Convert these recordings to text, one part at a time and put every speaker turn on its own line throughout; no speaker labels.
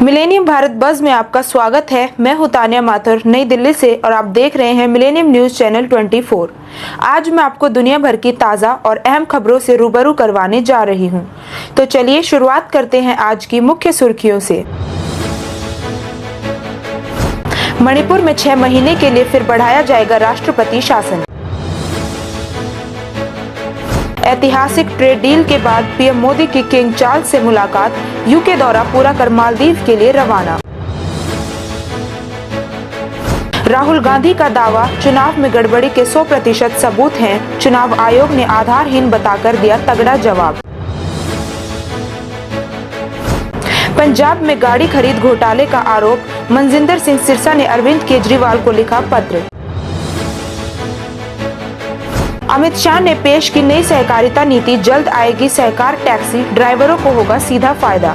Millennium Bharat buzz में आपका स्वागत है। मैं हूं तानिया माथुर नई दिल्ली से और आप देख रहे हैं मिलेनियम न्यूज चैनल 24। आज मैं आपको दुनिया भर की ताज़ा और अहम खबरों से रूबरू करवाने जा रही हूं। तो चलिए शुरुआत करते हैं आज की मुख्य सुर्खियों से। मणिपुर में 6 महीने के लिए फिर बढ़ाया जाएगा राष्ट्रपति शासन। ऐतिहासिक ट्रेड डील के बाद पीएम मोदी की किंग चार्ल्स से मुलाकात, यूके दौरा पूरा कर मालदीव के लिए रवाना। राहुल गांधी का दावा, चुनाव में गड़बड़ी के 100% सबूत हैं। चुनाव आयोग ने आधारहीन बताकर दिया तगड़ा जवाब। पंजाब में गाड़ी खरीद घोटाले का आरोप, मनजिंदर सिंह सिरसा ने अरविंद केजरीवाल को लिखा पत्र। अमित शाह ने पेश की नई सहकारिता नीति, जल्द आएगी सहकार टैक्सी, ड्राइवरों को होगा सीधा फायदा।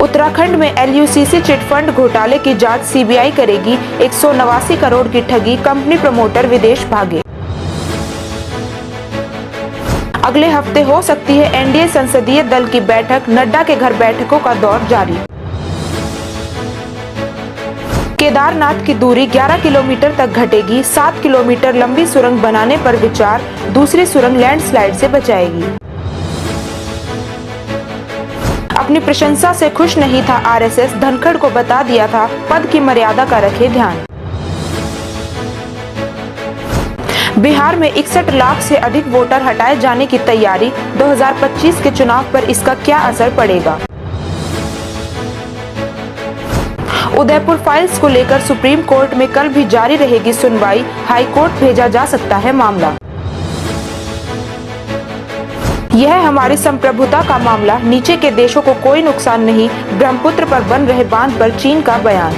उत्तराखंड में LUCC चिटफंड घोटाले की जांच सीबीआई करेगी। 189 करोड़ की ठगी, कंपनी प्रमोटर विदेश भागे। अगले हफ्ते हो सकती है एनडीए संसदीय दल की बैठक, नड्डा के घर बैठकों का दौर जारी। केदारनाथ की दूरी 11 किलोमीटर तक घटेगी, 7 किलोमीटर लंबी सुरंग बनाने पर विचार, दूसरी सुरंग लैंडस्लाइड से बचाएगी। अपनी प्रशंसा से खुश नहीं था आरएसएस, धनखड़ को बता दिया था पद की मर्यादा का रखे ध्यान। बिहार में 61 लाख से अधिक वोटर हटाए जाने की तैयारी, 2025 के चुनाव पर इसका क्या असर पड़ेगा। उदयपुर फाइल्स को लेकर सुप्रीम कोर्ट में कल भी जारी रहेगी सुनवाई, हाई कोर्ट भेजा जा सकता है मामला। यह हमारी संप्रभुता का मामला, नीचे के देशों को कोई नुकसान नहीं, ब्रह्मपुत्र पर बन रहे बांध पर चीन का बयान।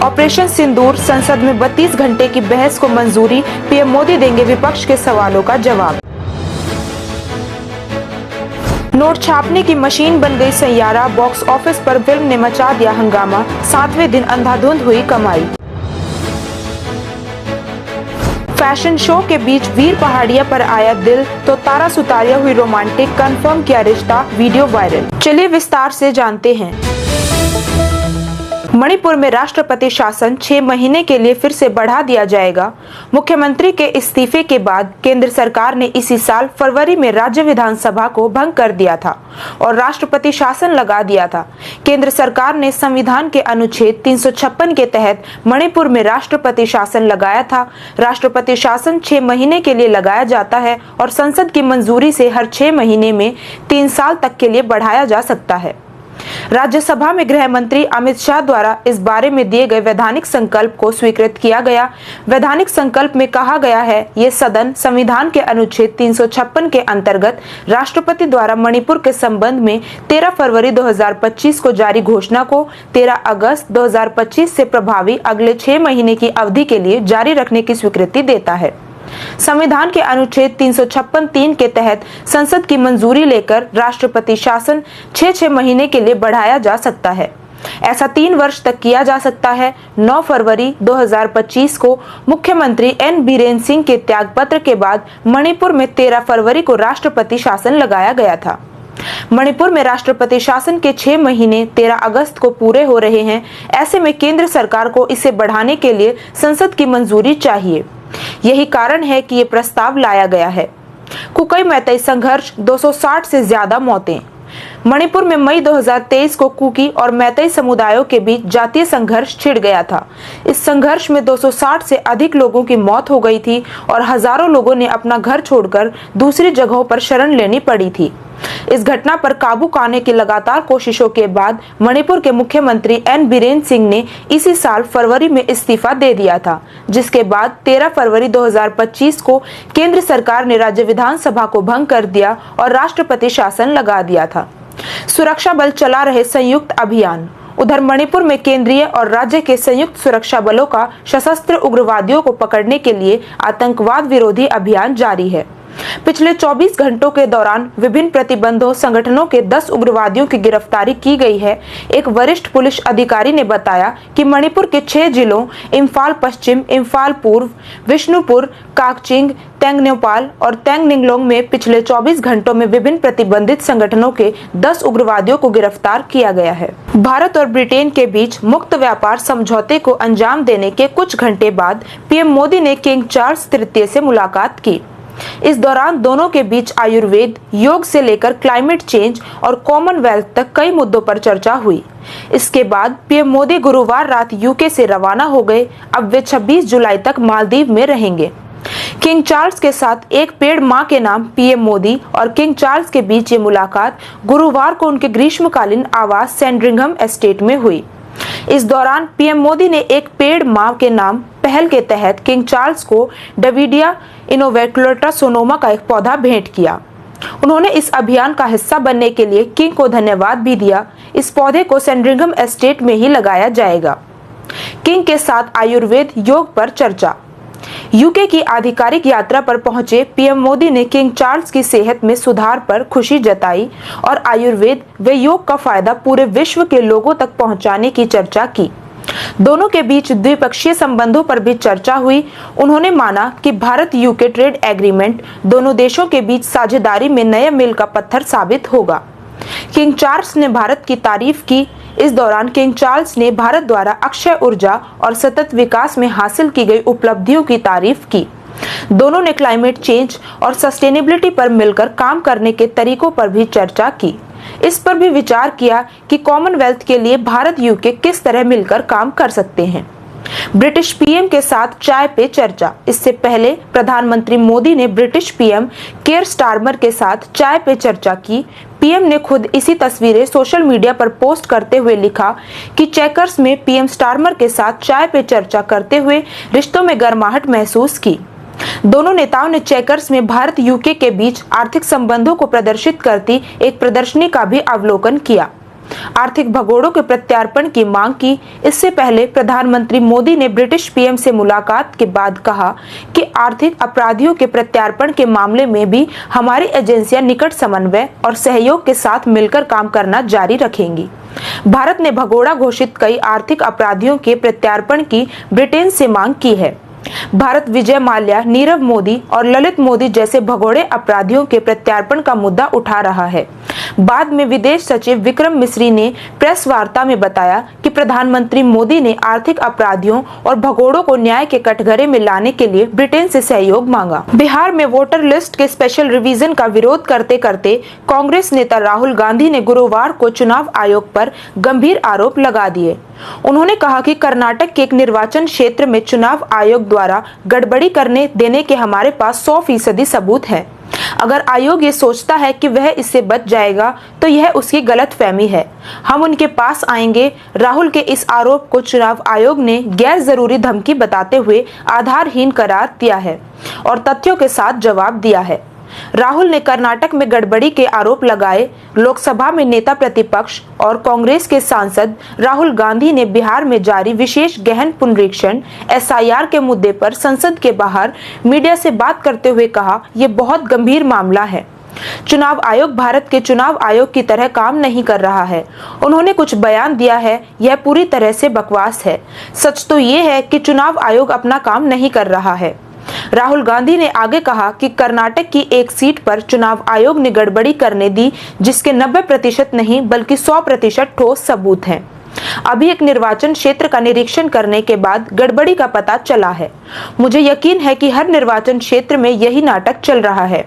ऑपरेशन सिंदूर, संसद में 32 घंटे की बहस को मंजूरी, पीएम मोदी देंगे विपक्ष के सवालों का जवाब। नोट छापने की मशीन बन गई सैयारा, बॉक्स ऑफिस पर फिल्म ने मचा दिया हंगामा, 7वें दिन अंधाधुंध हुई कमाई। फैशन शो के बीच वीर पहाड़िया पर आया दिल, तो तारा सुतारिया हुई रोमांटिक, कंफर्म किया रिश्ता, वीडियो वायरल। चलिए विस्तार से जानते हैं। मणिपुर में राष्ट्रपति शासन 6 महीने के लिए फिर से बढ़ा दिया जाएगा। मुख्यमंत्री के इस्तीफे के बाद केंद्र सरकार ने इसी साल फरवरी में राज्य विधानसभा को भंग कर दिया था और राष्ट्रपति शासन लगा दिया था। केंद्र सरकार ने संविधान के अनुच्छेद 356 के तहत मणिपुर में राष्ट्रपति शासन लगाया था। राष्ट्रपति शासन 6 महीने के लिए लगाया जाता है और संसद की मंजूरी से हर 6 महीने में 3 साल तक के लिए बढ़ाया जा सकता है। राज्यसभा में गृह मंत्री अमित शाह द्वारा इस बारे में दिए गए वैधानिक संकल्प को स्वीकृत किया गया। वैधानिक संकल्प में कहा गया है, ये सदन संविधान के अनुच्छेद 356 के अंतर्गत राष्ट्रपति द्वारा मणिपुर के संबंध में 13 फरवरी 2025 को जारी घोषणा को 13 अगस्त 2025 से प्रभावी अगले 6 महीने की अवधि के लिए जारी रखने की स्वीकृति देता है। संविधान के अनुच्छेद 356(3) के तहत संसद की मंजूरी लेकर राष्ट्रपति शासन 6 महीने के लिए बढ़ाया जा सकता है। ऐसा 3 वर्ष तक किया जा सकता है। 9 फरवरी 2025 को मुख्यमंत्री एन बीरेन सिंह के त्यागपत्र के बाद मणिपुर में 13 फरवरी को राष्ट्रपति शासन लगाया गया था। मणिपुर में राष्ट्रपति शासन के 6 महीने 13 अगस्त को पूरे हो रहे हैं। ऐसे में केंद्र सरकार को इसे बढ़ाने के लिए संसद की मंजूरी चाहिए। यही कारण है कि ये प्रस्ताव लाया गया है। कुकी मैतेई संघर्ष, 260 से ज्यादा मौतें। मणिपुर में मई 2023 को कुकी और मैतेई समुदायों के बीच जातीय संघर्ष छिड़ गया था। इस संघर्ष में 260 से अधिक लोगों की मौत हो गई थी और हजारों लोगों ने अपना घर छोड़कर दूसरी जगहों पर शरण लेनी पड़ी थी। इस घटना पर काबू पाने की लगातार कोशिशों के बाद मणिपुर के मुख्यमंत्री एन बीरेन सिंह ने इसी साल फरवरी में इस्तीफा दे दिया था, जिसके बाद 13 फरवरी 2025 को केंद्र सरकार ने राज्य विधानसभा को भंग कर दिया और राष्ट्रपति शासन लगा दिया था। सुरक्षा बल चला रहे संयुक्त अभियान। उधर मणिपुर में केंद्रीय और राज्य के संयुक्त सुरक्षा बलों का सशस्त्र उग्रवादियों को पकड़ने के लिए आतंकवाद विरोधी अभियान जारी है। पिछले 24 घंटों के दौरान विभिन्न प्रतिबंधों संगठनों के 10 उग्रवादियों की गिरफ्तारी की गई है। एक वरिष्ठ पुलिस अधिकारी ने बताया कि मणिपुर के 6 जिलों इम्फाल पश्चिम, इम्फाल पूर्व, विष्णुपुर, काकचिंग, तेंगनोपाल और तेंगनिंगलोंग में पिछले 24 घंटों में विभिन्न प्रतिबंधित संगठनों के 10 उग्रवादियों को गिरफ्तार किया गया है। भारत और ब्रिटेन के बीच मुक्त व्यापार समझौते को अंजाम देने के कुछ घंटे बाद पीएम मोदी ने किंग चार्ल्स तृतीय से मुलाकात की। इस दौरान दोनों के बीच आयुर्वेद, योग से लेकर क्लाइमेट चेंज और कॉमनवेल्थ तक कई मुद्दों पर चर्चा हुई। इसके बाद पीएम मोदी गुरुवार रात यूके से रवाना हो गए। अब वे 26 जुलाई तक मालदीव में रहेंगे। किंग चार्ल्स के साथ एक पेड़ मां के नाम पीएम मोदी और किंग चार्ल्स के बीच ये मुलाकात गुरुवार को उनके ग्रीष्मकालीन आवास सैंडरिंघम एस्टेट में हुई। इस दौरान पीएम मोदी ने एक पेड़ मां के नाम पहल के तहत किंग चार्ल्स को डविडिया इनोवेक्युलेटा सोनोमा का एक पौधा भेंट किया। उन्होंने इस अभियान का हिस्सा बनने के लिए किंग को धन्यवाद भी दिया। इस पौधे को सैंडरिंघम एस्टेट में ही लगाया जाएगा। किंग के साथ आयुर्वेद योग पर चर्चा। यूके की आधिकारिक यात्रा पर पहुंचे पीएम मोदी ने किंग चार्ल्स की सेहत में सुधार पर खुशी जताई और आयुर्वेद व योग का फायदा पूरे विश्व के लोगों तक पहुंचाने की चर्चा की। दोनों के बीच द्विपक्षीय संबंधों पर भी चर्चा हुई। उन्होंने माना कि भारत यूके ट्रेड एग्रीमेंट दोनों देशों के बीच साझेदारी में नए मील का पत्थर साबित होगा। किंग चार्ल्स ने भारत की तारीफ की। इस दौरान किंग चार्ल्स ने भारत द्वारा अक्षय ऊर्जा और सतत विकास में हासिल की गई उपलब्धियों की तारीफ की। दोनों ने क्लाइमेट चेंज और सस्टेनेबिलिटी पर मिलकर काम करने के तरीकों पर भी चर्चा की। इस पर भी विचार किया कि कॉमनवेल्थ के लिए भारत यूके किस तरह मिलकर काम कर सकते हैं। ब्रिटिश पीएम के साथ चाय पे चर्चा। इससे पहले प्रधानमंत्री मोदी ने ब्रिटिश पीएम केयर स्टारमर के साथ चाय पे चर्चा की। पीएम ने खुद इसी तस्वीरें सोशल मीडिया पर पोस्ट करते हुए लिखा कि चेकर्स में पीएम स्टारमर के साथ चाय पे चर्चा करते हुए रिश्तों में गर्माहट महसूस की। दोनों नेताओं ने चेकर्स में भारत यूके के बीच आर्थिक संबंधों को प्रदर्शित करती एक प्रदर्शनी का भी अवलोकन किया। आर्थिक भगोड़ों के प्रत्यार्पण की मांग की। इससे पहले प्रधानमंत्री मोदी ने ब्रिटिश पीएम से मुलाकात के बाद कहा कि आर्थिक अपराधियों के प्रत्यार्पण के मामले में भी हमारी एजेंसियां निकट समन्वय और सहयोग के साथ मिलकर काम करना जारी रखेंगी। भारत ने भगोड़ा घोषित कई आर्थिक अपराधियों के प्रत्यार्पण की ब्रिटेन से मांग की है। भारत विजय माल्या, नीरव मोदी और ललित मोदी जैसे भगोड़े अपराधियों के प्रत्यार्पण का मुद्दा उठा रहा है। बाद में विदेश सचिव विक्रम मिस्री ने प्रेस वार्ता में बताया कि प्रधानमंत्री मोदी ने आर्थिक अपराधियों और भगोड़ों को न्याय के कटघरे में लाने के लिए ब्रिटेन से सहयोग मांगा। बिहार में वोटर लिस्ट के स्पेशल रिवीजन का विरोध करते करते कांग्रेस नेता राहुल गांधी ने गुरुवार को चुनाव आयोग पर गंभीर आरोप लगा दिए। उन्होंने कहा कि कर्नाटक के एक निर्वाचन क्षेत्र में चुनाव आयोग द्वारा गड़बड़ी करने देने के हमारे पास 100% सबूत है। अगर आयोग ये सोचता है कि वह इससे बच जाएगा तो यह उसकी गलतफहमी है। हम उनके पास आएंगे। राहुल के इस आरोप को चुनाव आयोग ने गैर जरूरी धमकी बताते हुए आधारहीन करार दिया है और तथ्यों के साथ जवाब दिया है। राहुल ने कर्नाटक में गड़बड़ी के आरोप लगाए। लोकसभा में नेता प्रतिपक्ष और कांग्रेस के सांसद राहुल गांधी ने बिहार में जारी विशेष गहन पुनरीक्षण एसआईआर के मुद्दे पर संसद के बाहर मीडिया से बात करते हुए कहा, यह बहुत गंभीर मामला है। चुनाव आयोग भारत के चुनाव आयोग की तरह काम नहीं कर रहा है। उन्होंने कुछ बयान दिया है, यह पूरी तरह से बकवास है। सच तो ये है कि चुनाव आयोग अपना काम नहीं कर रहा है। राहुल गांधी ने आगे कहा कि कर्नाटक की एक सीट पर चुनाव आयोग ने गड़बड़ी करने दी, जिसके 90% नहीं बल्कि 100% ठोस सबूत हैं। अभी एक निर्वाचन क्षेत्र का निरीक्षण करने के बाद गड़बड़ी का पता चला है। मुझे यकीन है कि हर निर्वाचन क्षेत्र में यही नाटक चल रहा है।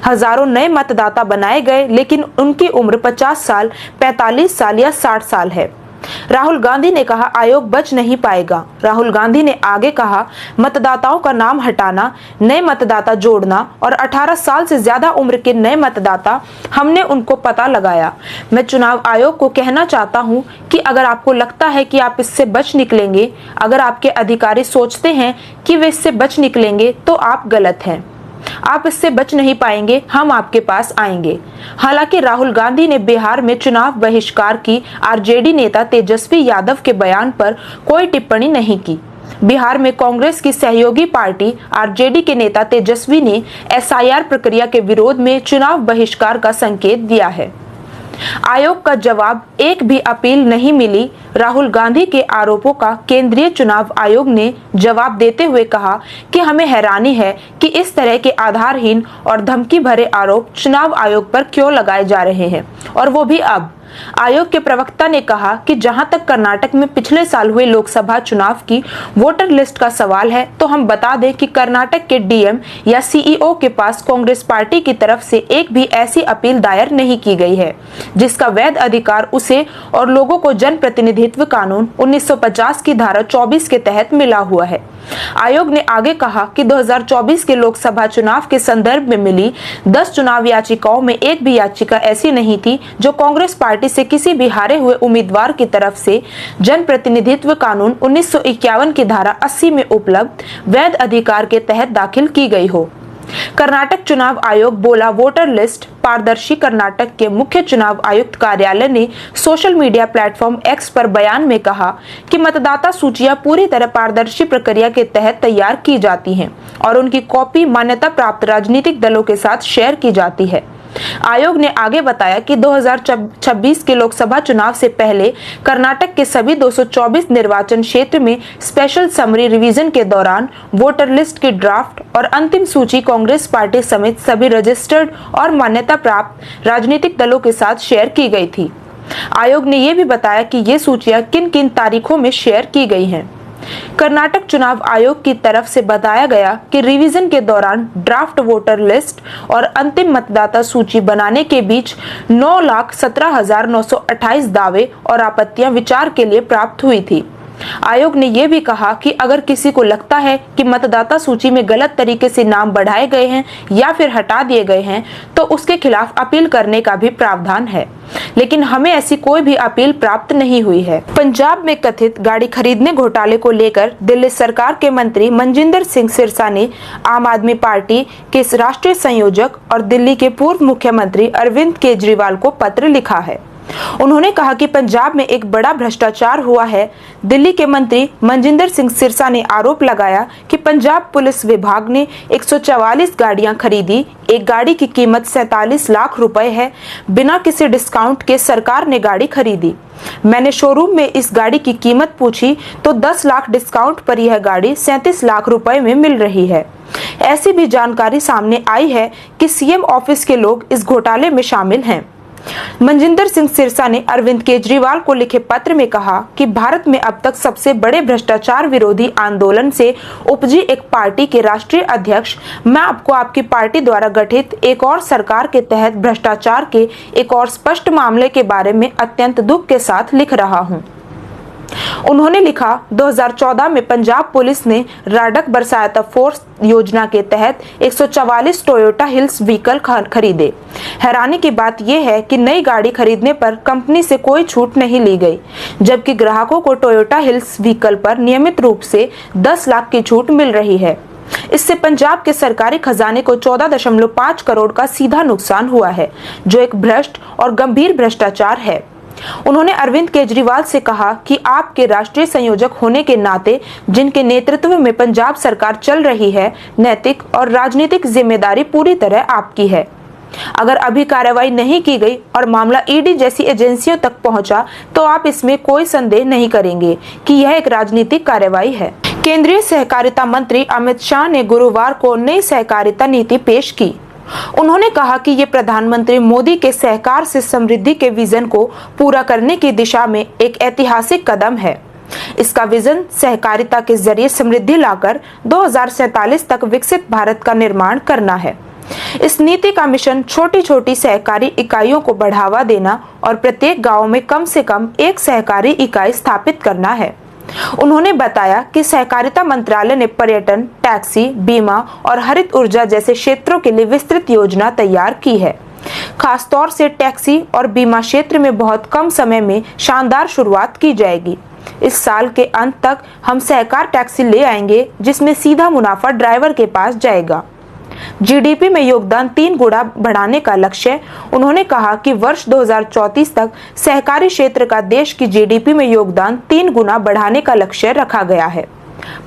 हजारों नए मतदाता बनाए गए, लेकिन उनकी उम्र 50 साल, 45 साल या 60 साल है। राहुल गांधी ने कहा, आयोग बच नहीं पाएगा। राहुल गांधी ने आगे कहा, मतदाताओं का नाम हटाना, नए मतदाता जोड़ना और 18 साल से ज्यादा उम्र के नए मतदाता, हमने उनको पता लगाया। मैं चुनाव आयोग को कहना चाहता हूं कि अगर आपको लगता है कि आप इससे बच निकलेंगे, अगर आपके अधिकारी सोचते हैं कि वे इससे बच निकलेंगे, तो आप गलत हैं। आप इससे बच नहीं पाएंगे। हम आपके पास आएंगे। हालांकि राहुल गांधी ने बिहार में चुनाव बहिष्कार की आरजेडी नेता तेजस्वी यादव के बयान पर कोई टिप्पणी नहीं की। बिहार में कांग्रेस की सहयोगी पार्टी आरजेडी के नेता तेजस्वी ने एसआईआर प्रक्रिया के विरोध में चुनाव बहिष्कार का संकेत दिया है। आयोग का जवाब, एक भी अपील नहीं मिली। राहुल गांधी के आरोपों का केंद्रीय चुनाव आयोग ने जवाब देते हुए कहा कि हमें हैरानी है कि इस तरह के आधारहीन और धमकी भरे आरोप चुनाव आयोग पर क्यों लगाए जा रहे हैं, और वो भी अब। आयोग के प्रवक्ता ने कहा कि जहां तक कर्नाटक में पिछले साल हुए लोकसभा चुनाव की वोटर लिस्ट का सवाल है, तो हम बता दें कि कर्नाटक के डीएम या सीईओ के पास कांग्रेस पार्टी की तरफ से एक भी ऐसी अपील दायर नहीं की गई है जिसका वैध अधिकार उसे और लोगों को जनप्रतिनिधित्व कानून 1950 की धारा 24 के तहत मिला हुआ है। आयोग ने आगे कहा कि 2024 के लोकसभा चुनाव के संदर्भ में मिली 10 चुनाव याचिकाओं में एक भी याचिका ऐसी नहीं थी जो कांग्रेस पार्टी से किसी भी हारे हुए उम्मीदवार की तरफ से जनप्रतिनिधित्व कानून 1951 की धारा 80 में उपलब्ध वैध अधिकार के तहत दाखिल की गई हो। कर्नाटक चुनाव आयोग बोला, वोटर लिस्ट पारदर्शी। कर्नाटक के मुख्य चुनाव आयुक्त कार्यालय ने सोशल मीडिया प्लेटफॉर्म एक्स पर बयान में कहा कि मतदाता सूचियां पूरी तरह पारदर्शी प्रक्रिया के तहत तैयार की जाती हैं और उनकी कॉपी मान्यता प्राप्त राजनीतिक दलों के साथ शेयर की जाती है। आयोग ने आगे बताया कि 2026 के लोकसभा चुनाव से पहले कर्नाटक के सभी 224 निर्वाचन क्षेत्र में स्पेशल समरी रिवीजन के दौरान वोटर लिस्ट की ड्राफ्ट और अंतिम सूची कांग्रेस पार्टी समेत सभी रजिस्टर्ड और मान्यता प्राप्त राजनीतिक दलों के साथ शेयर की गई थी। आयोग ने यह भी बताया कि ये सूचियां किन किन तारीखों में शेयर की गई हैं। कर्नाटक चुनाव आयोग की तरफ से बताया गया कि रिवीजन के दौरान ड्राफ्ट वोटर लिस्ट और अंतिम मतदाता सूची बनाने के बीच 9,17,928 दावे और आपत्तियां विचार के लिए प्राप्त हुई थी। आयोग ने यह भी कहा कि अगर किसी को लगता है कि मतदाता सूची में गलत तरीके से नाम बढ़ाए गए हैं या फिर हटा दिए गए हैं, तो उसके खिलाफ अपील करने का भी प्रावधान है, लेकिन हमें ऐसी कोई भी अपील प्राप्त नहीं हुई है। पंजाब में कथित गाड़ी खरीदने घोटाले को लेकर दिल्ली सरकार के मंत्री मनजिंदर सिंह सिरसा ने आम आदमी पार्टी के राष्ट्रीय संयोजक और दिल्ली के पूर्व मुख्यमंत्री अरविंद केजरीवाल को पत्र लिखा है। उन्होंने कहा कि पंजाब में एक बड़ा भ्रष्टाचार हुआ है। दिल्ली के मंत्री मनजिंदर सिंह सिरसा ने आरोप लगाया कि पंजाब पुलिस विभाग ने 144 गाड़ियां खरीदी। एक गाड़ी की कीमत 47 लाख रुपए है। बिना किसी डिस्काउंट के सरकार ने गाड़ी खरीदी। मैंने शोरूम में इस गाड़ी की कीमत पूछी तो 10 लाख डिस्काउंट पर यह गाड़ी 37 लाख रुपए में मिल रही है। ऐसी भी जानकारी सामने आई है कि सीएम ऑफिस के लोग इस घोटाले में शामिल हैं। मनजिंदर सिंह सिरसा ने अरविंद केजरीवाल को लिखे पत्र में कहा कि भारत में अब तक सबसे बड़े भ्रष्टाचार विरोधी आंदोलन से उपजी एक पार्टी के राष्ट्रीय अध्यक्ष मैं आपको आपकी पार्टी द्वारा गठित एक और सरकार के तहत भ्रष्टाचार के एक और स्पष्ट मामले के बारे में अत्यंत दुख के साथ लिख रहा हूं। उन्होंने लिखा, 2014 में पंजाब पुलिस ने राडक बरसात फोर्स योजना के तहत 144 टोयोटा हिल्स व्हीकल खरीदे। हैरानी की बात यह है कि नई गाड़ी खरीदने पर कंपनी से कोई छूट नहीं ली गई, जबकि ग्राहकों को टोयोटा हिल्स व्हीकल पर नियमित रूप से 10 लाख की छूट मिल रही है। इससे पंजाब के सरकारी खजाने को 14.5 करोड़ का सीधा नुकसान हुआ है, जो एक भ्रष्ट और गंभीर भ्रष्टाचार है। उन्होंने अरविंद केजरीवाल से कहा कि आपके राष्ट्रीय संयोजक होने के नाते जिनके नेतृत्व में पंजाब सरकार चल रही है, नैतिक और राजनीतिक जिम्मेदारी पूरी तरह आपकी है। अगर अभी कार्रवाई नहीं की गई और मामला ईडी जैसी एजेंसियों तक पहुंचा, तो आप इसमें कोई संदेह नहीं करेंगे कि यह एक राजनीतिक कार्रवाई है। केंद्रीय सहकारिता मंत्री अमित शाह ने गुरुवार को नई सहकारिता नीति पेश की। उन्होंने कहा कि ये प्रधानमंत्री मोदी के सहकार से समृद्धि के विजन को पूरा करने की दिशा में एक ऐतिहासिक कदम है। इसका विजन सहकारिता के जरिए समृद्धि लाकर 2047 तक विकसित भारत का निर्माण करना है। इस नीति का मिशन छोटी छोटी सहकारी इकाइयों को बढ़ावा देना और प्रत्येक गांव में कम से कम एक सहकारी इकाई स्थापित करना है। उन्होंने बताया कि सहकारिता मंत्रालय ने पर्यटन, टैक्सी, बीमा और हरित ऊर्जा जैसे क्षेत्रों के लिए विस्तृत योजना तैयार की है। खासतौर से टैक्सी और बीमा क्षेत्र में बहुत कम समय में शानदार शुरुआत की जाएगी। इस साल के अंत तक हम सहकार टैक्सी ले आएंगे, जिसमें सीधा मुनाफा ड्राइवर के पास जाएगा। जीडीपी में योगदान 3 गुना बढ़ाने का लक्ष्य। उन्होंने कहा कि वर्ष 2034 तक सहकारी क्षेत्र का देश की जीडीपी में योगदान 3 गुना बढ़ाने का लक्ष्य रखा गया है।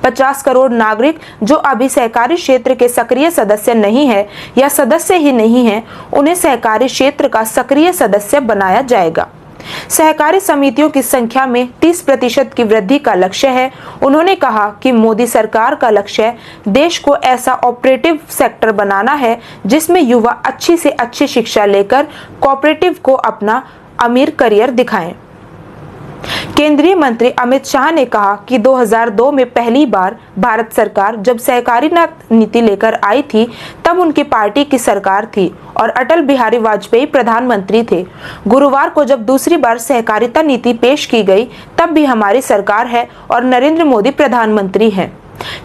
50 करोड़ नागरिक जो अभी सहकारी क्षेत्र के सक्रिय सदस्य नहीं है या सदस्य ही नहीं है, उन्हें सहकारी क्षेत्र का सक्रिय सदस्य बनाया जाएगा। सहकारी समितियों की संख्या में 30% की वृद्धि का लक्ष्य है। उन्होंने कहा कि मोदी सरकार का लक्ष्य देश को ऐसा ऑपरेटिव सेक्टर बनाना है जिसमें युवा अच्छी से अच्छी शिक्षा लेकर कोऑपरेटिव को अपना अमीर करियर दिखाएं। केंद्रीय मंत्री अमित शाह ने कहा कि 2002 में पहली बार भारत सरकार जब सहकारिता नीति लेकर आई थी तब उनकी पार्टी की सरकार थी और अटल बिहारी वाजपेयी प्रधानमंत्री थे। गुरुवार को जब दूसरी बार सहकारिता नीति पेश की गई तब भी हमारी सरकार है और नरेंद्र मोदी प्रधानमंत्री हैं।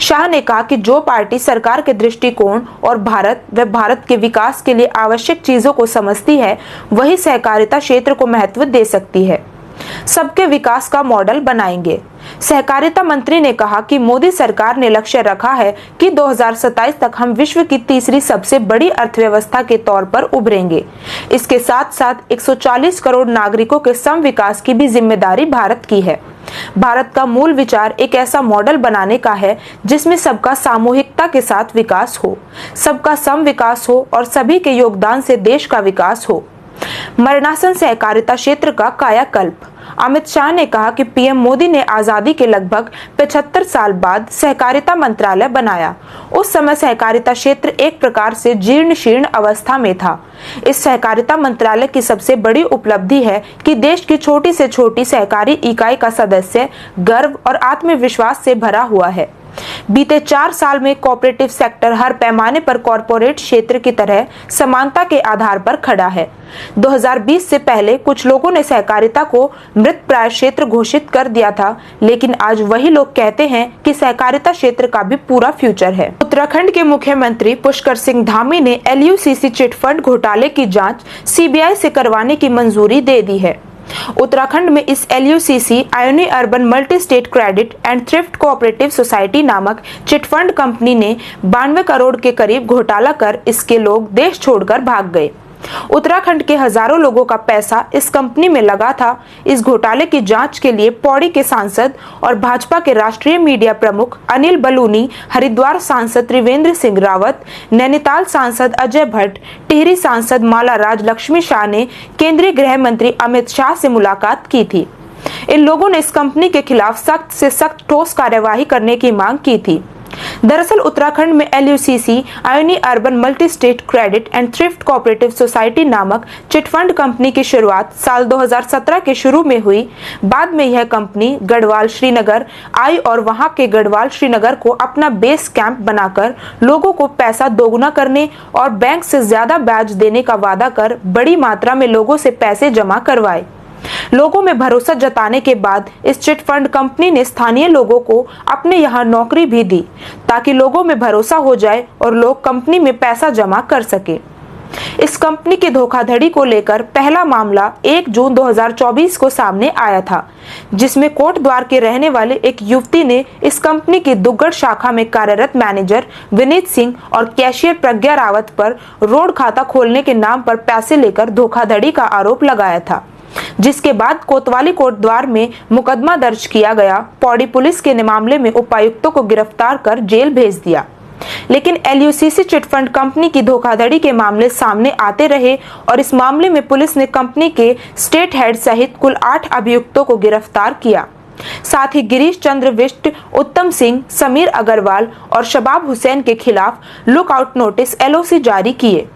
शाह ने कहा कि जो पार्टी सरकार के दृष्टिकोण और भारत के विकास के लिए आवश्यक चीजों को समझती है वही सहकारिता क्षेत्र को महत्व दे सकती है। सबके विकास का मॉडल बनाएंगे। सहकारिता मंत्री ने कहा कि मोदी सरकार ने लक्ष्य रखा है कि 2027 तक हम विश्व की तीसरी सबसे बड़ी अर्थव्यवस्था के तौर पर उभरेंगे। इसके साथ साथ 140 करोड़ नागरिकों के सम विकास की भी जिम्मेदारी भारत की है। भारत का मूल विचार एक ऐसा मॉडल बनाने का है जिसमें सबका सामूहिकता के साथ विकास हो, सबका सम विकास हो और सभी के योगदान से देश का विकास हो। मरणासन सहकारिता क्षेत्र का कायाकल्प। अमित शाह ने कहा कि पीएम मोदी ने आजादी के लगभग 75 साल बाद सहकारिता मंत्रालय बनाया। उस समय सहकारिता क्षेत्र एक प्रकार से जीर्ण शीर्ण अवस्था में था। इस सहकारिता मंत्रालय की सबसे बड़ी उपलब्धि है कि देश की छोटी से छोटी सहकारी इकाई का सदस्य गर्व और आत्मविश्वास से भरा हुआ है। बीते 4 साल में कोऑपरेटिव सेक्टर हर पैमाने पर कॉरपोरेट क्षेत्र की तरह समानता के आधार पर खड़ा है। 2020 से पहले कुछ लोगों ने सहकारिता को मृत प्राय क्षेत्र घोषित कर दिया था, लेकिन आज वही लोग कहते हैं कि सहकारिता क्षेत्र का भी पूरा फ्यूचर है। उत्तराखंड के मुख्यमंत्री पुष्कर सिंह धामी ने LUCC चिटफंड घोटाले की जांच CBI से करवाने की मंजूरी दे दी है। उत्तराखंड में इस LUCC आयोनी urban multi state credit and thrift cooperative society नामक चिटफंड कंपनी ने 92 करोड़ के करीब घोटाला कर इसके लोग देश छोड़कर भाग गए। उत्तराखंड के हजारों लोगों का पैसा इस कंपनी में लगा था। इस घोटाले की जांच के लिए पौड़ी के सांसद और भाजपा के राष्ट्रीय मीडिया प्रमुख अनिल बलूनी, हरिद्वार सांसद त्रिवेंद्र सिंह रावत, नैनीताल सांसद अजय भट्ट, टिहरी सांसद माला राज लक्ष्मी शाह ने केंद्रीय गृह मंत्री अमित शाह से मुलाकात की थी। इन लोगों ने इस कंपनी के खिलाफ सख्त से सख्त ठोस कार्यवाही करने की मांग की थी। दरअसल उत्तराखंड में LUCC आयोनी urban multi state credit and thrift cooperative society नामक चिटफंड कंपनी की शुरुआत साल 2017 के शुरू में हुई। बाद में यह कंपनी गढ़वाल श्रीनगर आई और वहां के गढ़वाल श्रीनगर को अपना बेस कैंप बनाकर लोगों को पैसा दोगुना करने और बैंक से ज्यादा ब्याज देने का वादा कर बड़ी मात्रा में लोगों से पैसे जमा करवाए। लोगों में भरोसा जताने के बाद इस चिटफंड कंपनी ने स्थानीय लोगों को अपने यहाँ नौकरी भी दी ताकि लोगों में भरोसा हो जाए और लोग कंपनी में पैसा जमा कर सके। इस कंपनी की धोखाधड़ी को लेकर पहला मामला 1 जून 2024 को सामने आया था, जिसमें कोटद्वार के रहने वाले एक युवती ने इस कंपनी की दुग्गड़ शाखा में कार्यरत मैनेजर विनीत सिंह और कैशियर प्रज्ञा रावत पर रोड खाता खोलने के नाम पर पैसे लेकर धोखाधड़ी का आरोप लगाया था, जिसके बाद कोतवाली कोटद्वार में मुकदमा दर्ज किया गया। पौड़ी पुलिस के मामले में उपायुक्तों को गिरफ्तार कर जेल भेज दिया। लेकिन LUCC चिटफंड कंपनी की धोखाधड़ी के मामले सामने आते रहे और इस मामले में पुलिस ने कंपनी के स्टेट हेड सहित कुल 8 अभियुक्तों को गिरफ्तार किया। साथ ही गिरीश चंद्र बिष्ट, उत्तम सिंह, समीर अग्रवाल और शबाब हुसैन के खिलाफ लुकआउट नोटिस LOC जारी किए।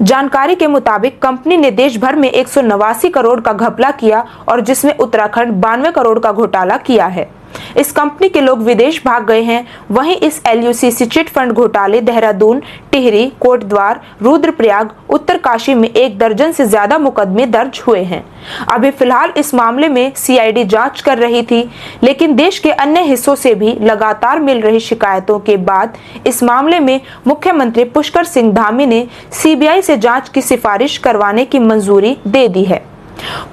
जानकारी के मुताबिक कंपनी ने देश भर में 189 करोड़ का घपला किया और जिसमें उत्तराखंड 92 करोड़ का घोटाला किया है। इस कंपनी के लोग विदेश भाग गए हैं। वहीं इस LUCC चिटफंड घोटाले देहरादून, टिहरी, कोटद्वार, रुद्रप्रयाग, उत्तरकाशी में 1 दर्जन से ज्यादा मुकदमे दर्ज हुए हैं। अभी फिलहाल इस मामले में CID जांच कर रही थी, लेकिन देश के अन्य हिस्सों से भी लगातार मिल रही शिकायतों के बाद इस मामले में मुख्यमंत्री पुष्कर सिंह धामी ने CBI से जांच की सिफारिश करवाने की मंजूरी दे दी है।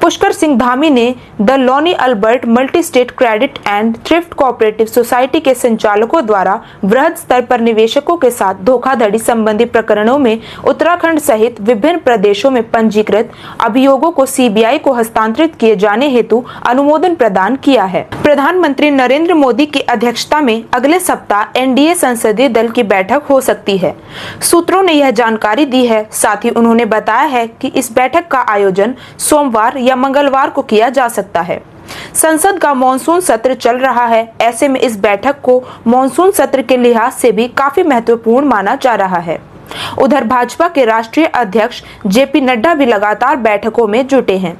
पुष्कर सिंह धामी ने the Loni Albert multi state credit and thrift cooperative society के संचालकों द्वारा वृहद स्तर पर निवेशकों के साथ धोखाधड़ी संबंधी प्रकरणों में उत्तराखंड सहित विभिन्न प्रदेशों में पंजीकृत अभियोगों को सीबीआई को हस्तांतरित किए जाने हेतु अनुमोदन प्रदान किया है। प्रधानमंत्री नरेंद्र मोदी की अध्यक्षता में अगले सप्ताह एनडीए संसदीय दल की बैठक हो सकती है। सूत्रों ने यह जानकारी दी है। साथ ही उन्होंने बताया है कि इस बैठक का आयोजन सोमवार या मंगलवार को किया जा सकता है। संसद का मॉनसून सत्र चल रहा है। ऐसे में इस बैठक को मॉनसून सत्र के लिहाज से भी काफी महत्वपूर्ण माना जा रहा है। उधर भाजपा के राष्ट्रीय अध्यक्ष जेपी नड्डा भी लगातार बैठकों में जुटे हैं।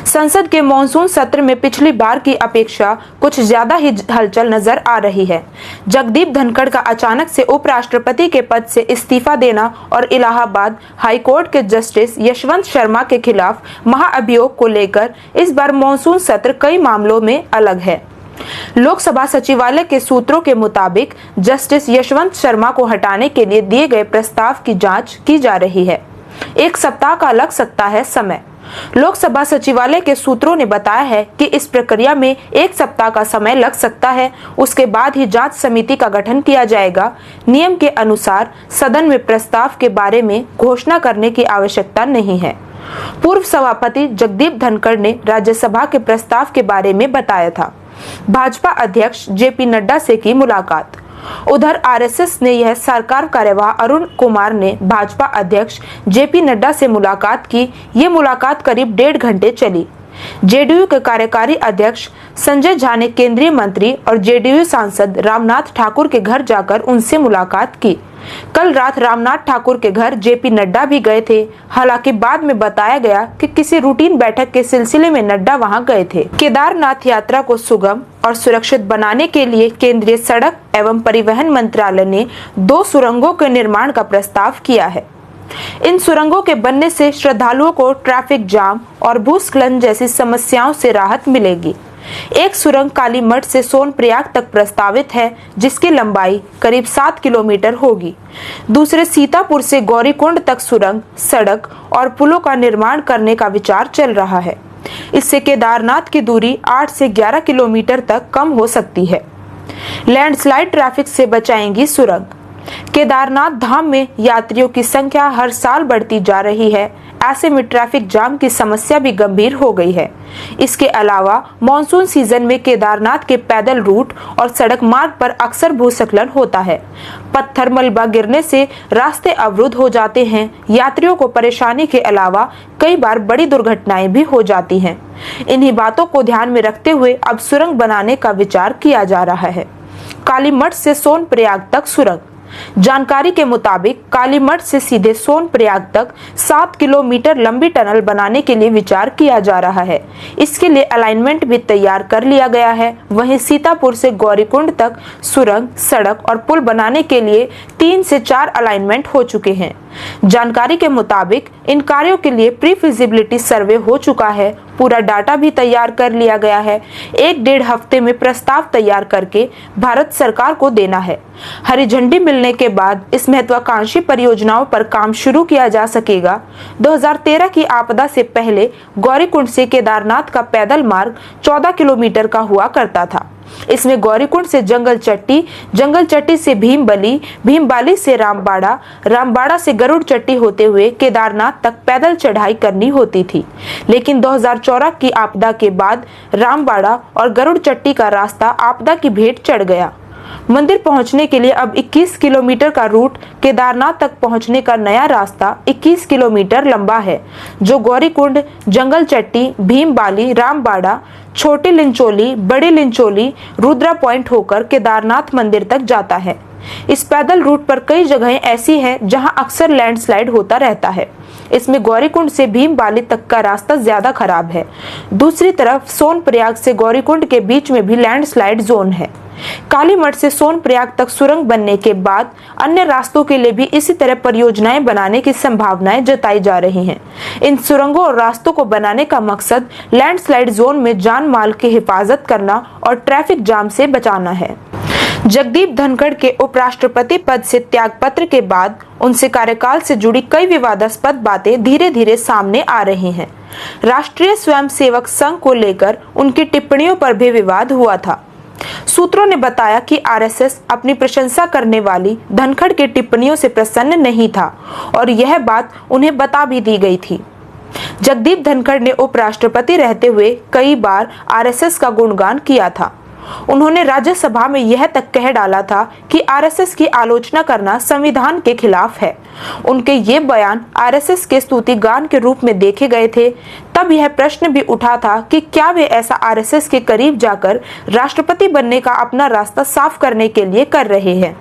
संसद के मॉनसून सत्र में पिछली बार की अपेक्षा कुछ ज्यादा ही हलचल नजर आ रही है। जगदीप धनखड़ का अचानक से उपराष्ट्रपति के पद से इस्तीफा देना और इलाहाबाद हाई कोर्ट के जस्टिस यशवंत शर्मा के खिलाफ महाअभियोग को लेकर इस बार मॉनसून सत्र कई मामलों में अलग है। लोकसभा सचिवालय के सूत्रों के मुताबिक जस्टिस यशवंत शर्मा को हटाने के लिए दिए गए प्रस्ताव की जांच की जा रही है। 1 सप्ताह का लग सकता है समय। लोकसभा सचिवालय के सूत्रों ने बताया है कि इस प्रक्रिया में 1 सप्ताह का समय लग सकता है। उसके बाद ही जांच समिति का गठन किया जाएगा। नियम के अनुसार सदन में प्रस्ताव के बारे में घोषणा करने की आवश्यकता नहीं है। पूर्व सभापति जगदीप धनखड़ ने राज्यसभा के प्रस्ताव के बारे में बताया था। भाजपा अध्यक्ष जेपी नड्डा से की मुलाकात। उधर आरएसएस ने यह सरकार कार्यवाह अरुण कुमार ने भाजपा अध्यक्ष जेपी नड्डा से मुलाकात की। ये मुलाकात करीब 1.5 घंटे चली। जेडीयू के कार्यकारी अध्यक्ष संजय झा ने केंद्रीय मंत्री और जेडीयू सांसद रामनाथ ठाकुर के घर जाकर उनसे मुलाकात की। कल रात रामनाथ ठाकुर के घर जेपी नड्डा भी गए थे। हालांकि बाद में बताया गया कि किसी रूटीन बैठक के सिलसिले में नड्डा वहां गए थे। केदारनाथ यात्रा को सुगम और सुरक्षित बनाने के लिए केंद्रीय सड़क एवं परिवहन मंत्रालय ने 2 सुरंगों के निर्माण का प्रस्ताव किया है। इन सुरंगों के बनने से श्रद्धालुओं को ट्रैफिक जाम और भूस्खलन जैसी समस्याओं से राहत मिलेगी। एक सुरंग कालीमठ से सोनप्रयाग तक प्रस्तावित है, जिसकी लंबाई करीब 7 किलोमीटर होगी। दूसरे सीतापुर से गौरीकुंड तक सुरंग, सड़क और पुलों का निर्माण करने का विचार चल रहा है। इससे केदारनाथ की दूरी 8 से 11 किलोमीटर तक कम हो सकती है। लैंडस्लाइड ट्रैफिक से बचाएंगी सुरंग। केदारनाथ धाम में यात्रियों की संख्या हर साल बढ़ती जा रही है। ऐसे में ट्रैफिक जाम की समस्या भी गंभीर हो गई है। इसके अलावा मॉनसून सीजन में केदारनाथ के पैदल रूट और सड़क मार्ग पर अक्सर भूस्खलन होता है। पत्थर मलबा गिरने से रास्ते अवरुद्ध हो जाते हैं। यात्रियों को परेशानी के अलावा कई बार बड़ी दुर्घटनाएं भी हो जाती हैं। इन्हीं बातों को ध्यान में रखते हुए अब सुरंग बनाने का विचार किया जा रहा है। कालीमठ से सोनप्रयाग तक सुरंग। जानकारी के मुताबिक कालीमठ से सीधे सोनप्रयाग तक 7 किलोमीटर लंबी टनल बनाने के लिए विचार किया जा रहा है। इसके लिए अलाइनमेंट भी तैयार कर लिया गया है। वहीं सीतापुर से गौरीकुंड तक सुरंग, सड़क और पुल बनाने के लिए 3 से 4 अलाइनमेंट हो चुके हैं। जानकारी के मुताबिक इन कार्यों के लिए प्री फिजिबिलिटी सर्वे हो चुका है। पूरा डाटा भी तैयार कर लिया गया है। 1-1.5 हफ्ते में प्रस्ताव तैयार करके भारत सरकार को देना है। हरी झंडी मिलने के बाद इस महत्वाकांक्षी परियोजनाओं पर काम शुरू किया जा सकेगा। 2013 की आपदा से पहले गौरीकुंड से केदारनाथ का पैदल मार्ग 14 किलोमीटर का हुआ करता था। इसमें गौरीकुंड से जंगल चट्टी से भीमबली, भीमबाली से रामबाड़ा, रामबाड़ा से गरुड़ चट्टी होते हुए केदारनाथ तक पैदल चढ़ाई करनी होती थी। लेकिन 2014 की आपदा के बाद रामबाड़ा और गरुड़ चट्टी का रास्ता आपदा की भेंट चढ़ गया। मंदिर पहुंचने के लिए अब 21 किलोमीटर का रूट, केदारनाथ तक पहुंचने का नया रास्ता 21 किलोमीटर लंबा है, जो गौरीकुंड, जंगल चट्टी, भीमबाली, रामबाड़ा, छोटी लिंचोली, बड़ी लिंचोली, रुद्रा पॉइंट होकर केदारनाथ मंदिर तक जाता है। इस पैदल रूट पर कई जगहें ऐसी हैं जहां अक्सर लैंडस्लाइड होता रहता है। इसमें गौरीकुंड से भीमबाली तक का रास्ता ज्यादा खराब है। दूसरी तरफ सोनप्रयाग से गौरीकुंड के बीच में भी लैंडस्लाइड जोन है। कालीमठ से सोनप्रयाग तक सुरंग बनने के बाद अन्य रास्तों के लिए भी इसी तरह परियोजनाएं बनाने की संभावनाएं जताई जा रही हैं। इन सुरंगों और रास्तों को बनाने का मकसद लैंडस्लाइड जोन में जान माल की हिफाजत करना और ट्रैफिक जाम से बचाना है। जगदीप धनखड़ के उपराष्ट्रपति पद से त्यागपत्र के बाद उनसे कार्यकाल से जुड़ी कई विवादास्पद बातें धीरे धीरे सामने आ रही हैं। राष्ट्रीय स्वयंसेवक संघ को लेकर उनकी टिप्पणियों पर भी विवाद हुआ था। सूत्रों ने बताया कि आरएसएस अपनी प्रशंसा करने वाली धनखड़ की टिप्पणियों से प्रसन्न नहीं था और यह बात उन्हें बता भी दी गई थी। जगदीप धनखड़ ने उपराष्ट्रपति रहते हुए कई बार आरएसएस का गुणगान किया था। उन्होंने राज्यसभा में यह तक कह डाला था कि आरएसएस की आलोचना करना संविधान के खिलाफ है। उनके ये बयान आरएसएस के स्तुति गान के रूप में देखे गए थे। तब यह प्रश्न भी उठा था कि क्या वे ऐसा आरएसएस के करीब जाकर राष्ट्रपति बनने का अपना रास्ता साफ करने के लिए कर रहे हैं।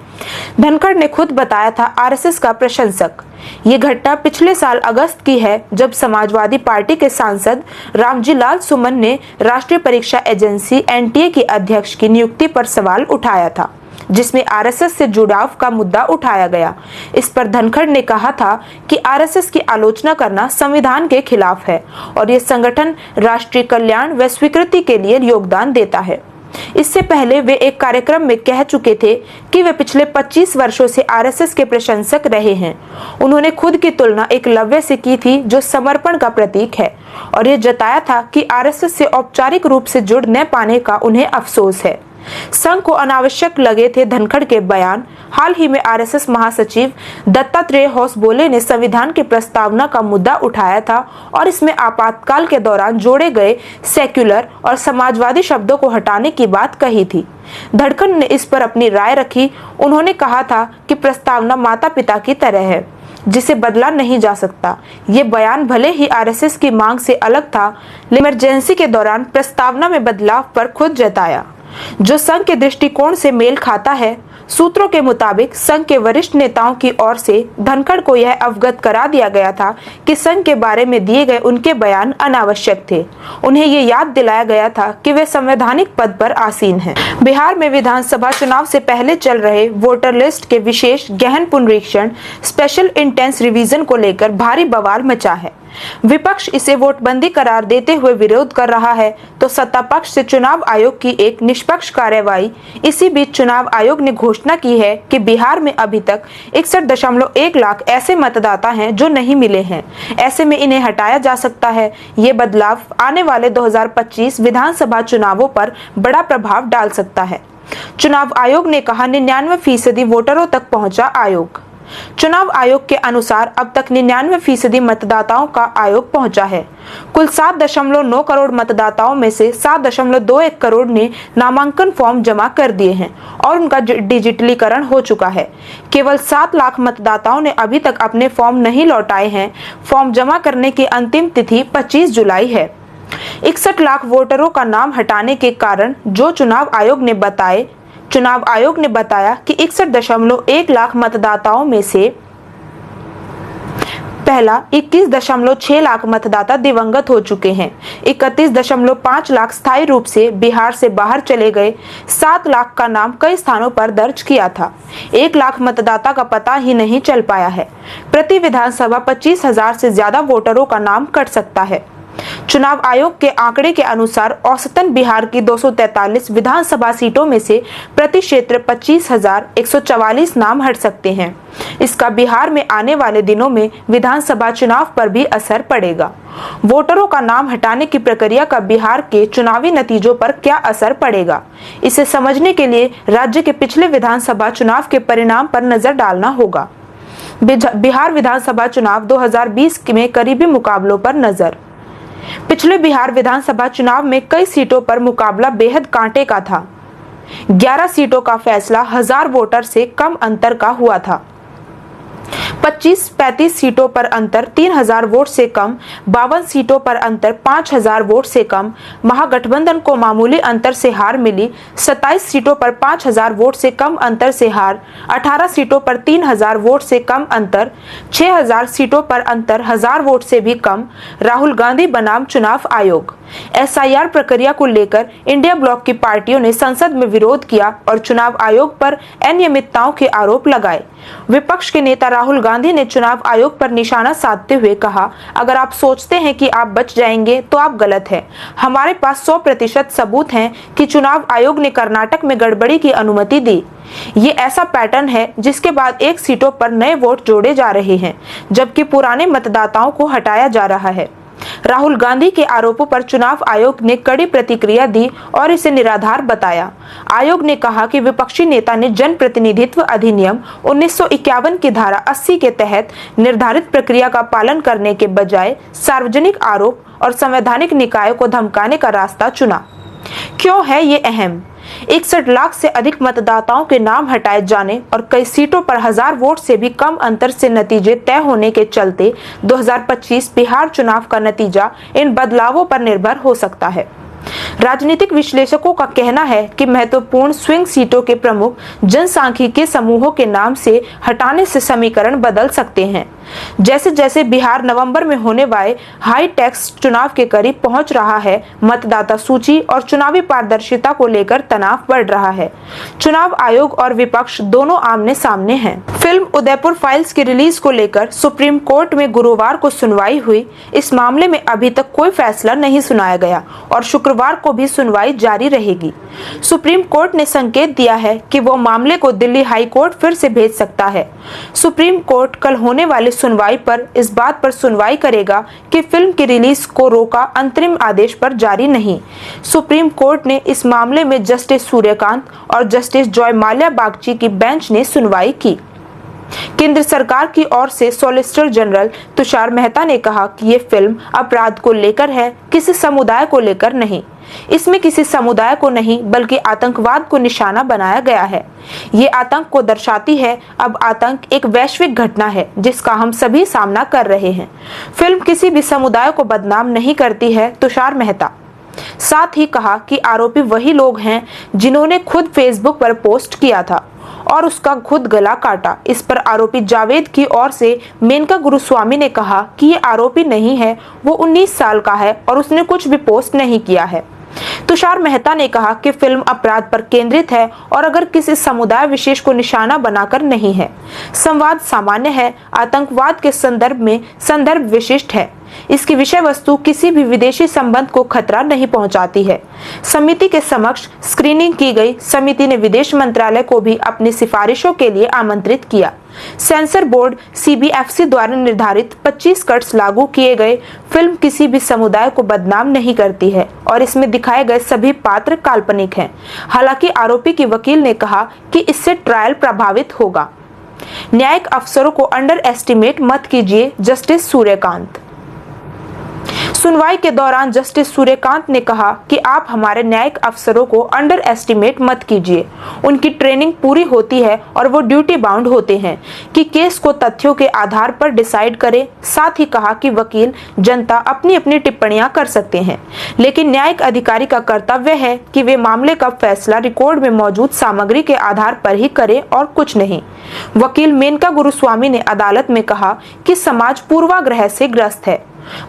धनखड़ ने खुद बताया था आरएसएस का प्रशंसक। ये घटना पिछले साल अगस्त की है, जब समाजवादी पार्टी के सांसद रामजी लाल सुमन ने राष्ट्रीय परीक्षा एजेंसी एनटीए की अध्यक्ष की नियुक्ति पर सवाल उठाया था, जिसमें आरएसएस से जुड़ाव का मुद्दा उठाया गया। इस पर धनखड़ ने कहा था कि आरएसएस की आलोचना करना संविधान के खिलाफ है और ये संगठन राष्ट्रीय कल्याण व स्वीकृति के लिए योगदान देता है। इससे पहले वे एक कार्यक्रम में कह चुके थे कि वे पिछले 25 वर्षों से आरएसएस के प्रशंसक रहे हैं। उन्होंने खुद की तुलना एकलव्य से की थी, जो समर्पण का प्रतीक है, और ये जताया था कि आरएसएस से औपचारिक रूप से जुड़ न पाने का उन्हें अफसोस है। संघ को अनावश्यक लगे थे धनखड़ के बयान। हाल ही में आरएसएस महासचिव दत्तात्रेय होसबोले ने संविधान की प्रस्तावना का मुद्दा उठाया था और इसमें आपातकाल के दौरान जोड़े गए सेक्युलर और समाजवादी शब्दों को हटाने की बात कही थी। धनखड़ ने इस पर अपनी राय रखी। उन्होंने कहा था कि प्रस्तावना माता पिता की तरह है, जिसे बदला नहीं जा सकता। ये बयान भले ही आरएसएस की मांग से अलग था, लेकिन इमरजेंसी के दौरान प्रस्तावना में बदलाव पर खुद जताया, जो संघ के दृष्टिकोण से मेल खाता है। सूत्रों के मुताबिक संघ के वरिष्ठ नेताओं की ओर से धनखड़ को यह अवगत करा दिया गया था कि संघ के बारे में दिए गए उनके बयान अनावश्यक थे। उन्हें ये याद दिलाया गया था कि वे संवैधानिक पद पर आसीन हैं। बिहार में विधानसभा चुनाव से पहले चल रहे वोटर लिस्ट के विशेष गहन पुनरीक्षण स्पेशल इंटेंस रिवीजन को लेकर भारी बवाल मचा है। विपक्ष इसे वोटबंदी करार देते हुए विरोध कर रहा है, तो सत्ता पक्ष से चुनाव आयोग की एक निष्पक्ष कार्यवाही। इसी बीच चुनाव आयोग ने घोषणा की है कि बिहार में अभी तक 61.1 लाख ऐसे मतदाता हैं जो नहीं मिले हैं। ऐसे में इन्हें हटाया जा सकता है। ये बदलाव आने वाले 2025 विधानसभा चुनावों पर बड़ा प्रभाव डाल सकता है। चुनाव आयोग ने कहा 99% वोटरों तक पहुंचा आयोग। चुनाव आयोग के अनुसार अब तक 99% मतदाताओं का आयोग पहुंचा है। कुल 7.9 करोड़ मतदाताओं में से 7.21 करोड़ ने नामांकन फॉर्म जमा कर दिए हैं और उनका डिजिटलीकरण हो चुका है। केवल 7 लाख मतदाताओं ने अभी तक अपने फॉर्म नहीं लौटाए हैं। फॉर्म जमा करने की अंतिम तिथि 25 जुलाई है। 61 लाख वोटरों का नाम हटाने के कारण जो चुनाव आयोग ने बताया कि 61.1 लाख मतदाताओं में से पहला 21.6 लाख मतदाता दिवंगत हो चुके हैं। 31.5 लाख स्थायी रूप से बिहार से बाहर चले गए। 7 लाख का नाम कई स्थानों पर दर्ज किया था। 1 लाख मतदाता का पता ही नहीं चल पाया है। प्रति विधानसभा 25,000 से ज्यादा वोटरों का नाम कट सकता है। चुनाव आयोग के आंकड़े के अनुसार औसतन बिहार की 243 विधानसभा सीटों में से प्रति क्षेत्र 25,144 नाम हट सकते हैं। इसका बिहार में आने वाले दिनों में विधानसभा चुनाव पर भी असर पड़ेगा। वोटरों का नाम हटाने की प्रक्रिया का बिहार के चुनावी नतीजों पर क्या असर पड़ेगा, इसे समझने के लिए राज्य के पिछले विधानसभा चुनाव के परिणाम पर नजर डालना होगा। बिहार विधानसभा चुनाव 2020 में करीबी मुकाबलों पर नजर। पिछले बिहार विधानसभा चुनाव में कई सीटों पर मुकाबला बेहद कांटे का था। 11 सीटों का फैसला 1000 वोटर से कम अंतर का हुआ था। 35 सीटों पर अंतर 3000 वोट से कम, 52 सीटों पर अंतर 5000 वोट से कम। महागठबंधन को मामूली अंतर से हार मिली। 27 सीटों पर 5000 वोट से कम अंतर से हार। 18 सीटों पर 3000 वोट से कम अंतर। 6000 सीटों पर अंतर 1000 वोट से भी कम। राहुल गांधी बनाम चुनाव आयोग। एसआईआर प्रक्रिया को लेकर इंडिया ब्लॉक की पार्टियों ने संसद में विरोध किया और चुनाव आयोग पर अनियमितताओं के आरोप लगाए। विपक्ष के नेता राहुल राहुल गांधी ने चुनाव आयोग पर निशाना साधते हुए कहा, अगर आप सोचते हैं कि आप बच जाएंगे तो आप गलत हैं। हमारे पास 100% सबूत हैं कि चुनाव आयोग ने कर्नाटक में गड़बड़ी की अनुमति दी। ये ऐसा पैटर्न है जिसके बाद 1 सीटों पर नए वोट जोड़े जा रहे हैं, जबकि पुराने मतदाताओं को हटाया जा रहा है। राहुल गांधी के आरोपों पर चुनाव आयोग ने कड़ी प्रतिक्रिया दी और इसे निराधार बताया। आयोग ने कहा कि विपक्षी नेता ने जनप्रतिनिधित्व अधिनियम 1951 की धारा 80 के तहत निर्धारित प्रक्रिया का पालन करने के बजाय सार्वजनिक आरोप और संवैधानिक निकायों को धमकाने का रास्ता चुना। क्यों है ये अहम? 61 लाख से अधिक मतदाताओं के नाम हटाए जाने और कई सीटों पर 1000 वोट से भी कम अंतर से नतीजे तय होने के चलते 2025 बिहार चुनाव का नतीजा इन बदलावों पर निर्भर हो सकता है। राजनीतिक विश्लेषकों का कहना है कि महत्वपूर्ण स्विंग सीटों के प्रमुख जनसांख्यिकीय समूहों के नाम से हटाने से समीकरण बदल सकते हैं। जैसे जैसे बिहार नवंबर में होने वाले हाई टैक्स चुनाव के करीब पहुंच रहा है, मतदाता सूची और चुनावी पारदर्शिता को लेकर तनाव बढ़ रहा है। चुनाव आयोग और विपक्ष दोनों आमने सामने हैं। फिल्म उदयपुर फाइल्स की रिलीज को लेकर सुप्रीम कोर्ट में गुरुवार को सुनवाई हुई। इस मामले में अभी तक कोई फैसला नहीं सुनाया गया और शुक्रवार को भी सुनवाई जारी रहेगी। सुप्रीम कोर्ट ने संकेत दिया है कि वो मामले को दिल्ली हाई कोर्ट फिर से भेज सकता है। सुप्रीम कोर्ट कल होने वाले सुनवाई पर इस बात पर सुनवाई करेगा कि फिल्म की रिलीज को रोका अंतरिम आदेश पर जारी नहीं। सुप्रीम कोर्ट ने इस मामले में जस्टिस सूर्यकांत और जस्टिस जॉय माल्या बागची की बेंच ने सुनवाई की। केंद्र सरकार की ओर से सॉलिसिटर जनरल तुषार मेहता ने कहा कि ये फिल्म अपराध को लेकर है, किसी समुदाय को लेकर नहीं। इसमें किसी समुदाय को नहीं बल्कि आतंकवाद को निशाना बनाया गया है। ये आतंक को दर्शाती है। अब आतंक एक वैश्विक घटना है जिसका हम सभी सामना कर रहे हैं। फिल्म किसी भी समुदाय को बदनाम नहीं करती है, तुषार मेहता। साथ ही कहा कि आरोपी वही लोग हैं जिन्होंने खुद फेसबुक पर पोस्ट किया था और उसका खुद गला काटा। इस पर आरोपी जावेद की ओर से मेनका गुरुस्वामी ने कहा कि ये आरोपी नहीं है, वो 19 साल का है और उसने कुछ भी पोस्ट नहीं किया है। तुषार मेहता ने कहा कि फिल्म अपराध पर केंद्रित है और अगर किसी समुदाय विशेष को निशाना बनाकर नहीं है। संवाद सामान्य है, आतंकवाद के संदर्भ में संदर्भ विशिष्ट है। इसकी विषय वस्तु किसी भी विदेशी संबंध को खतरा नहीं पहुंचाती है। समिति के समक्ष स्क्रीनिंग की गई। समिति ने विदेश मंत्रालय को भी अपनी सिफारिशों के लिए आमंत्रित किया। सेंसर बोर्ड CBFC द्वारा निर्धारित 25 कट्स लागू किए गए। फिल्म किसी भी समुदाय को बदनाम नहीं करती है और इसमें दिखाए गए सभी पात्र काल्पनिक हैं। हालांकि आरोपी की वकील ने कहा कि इससे ट्रायल प्रभावित होगा। न्यायिक अफसरों को अंडर एस्टिमेट मत कीजिए, जस्टिस सूर्यकांत। सुनवाई के दौरान जस्टिस सूर्यकांत ने कहा कि आप हमारे न्यायिक अफसरों को अंडर एस्टिमेट मत कीजिए। उनकी ट्रेनिंग पूरी होती है और वो ड्यूटी बाउंड होते हैं कि केस को तथ्यों के आधार पर डिसाइड करें। साथ ही कहा कि वकील जनता अपनी अपनी टिप्पणियां कर सकते हैं, लेकिन न्यायिक अधिकारी का कर्तव्य है कि वे मामले का फैसला रिकॉर्ड में मौजूद सामग्री के आधार पर ही करें और कुछ नहीं। वकील मेनका गुरुस्वामी ने अदालत में कहा कि समाज पूर्वाग्रह से ग्रस्त है।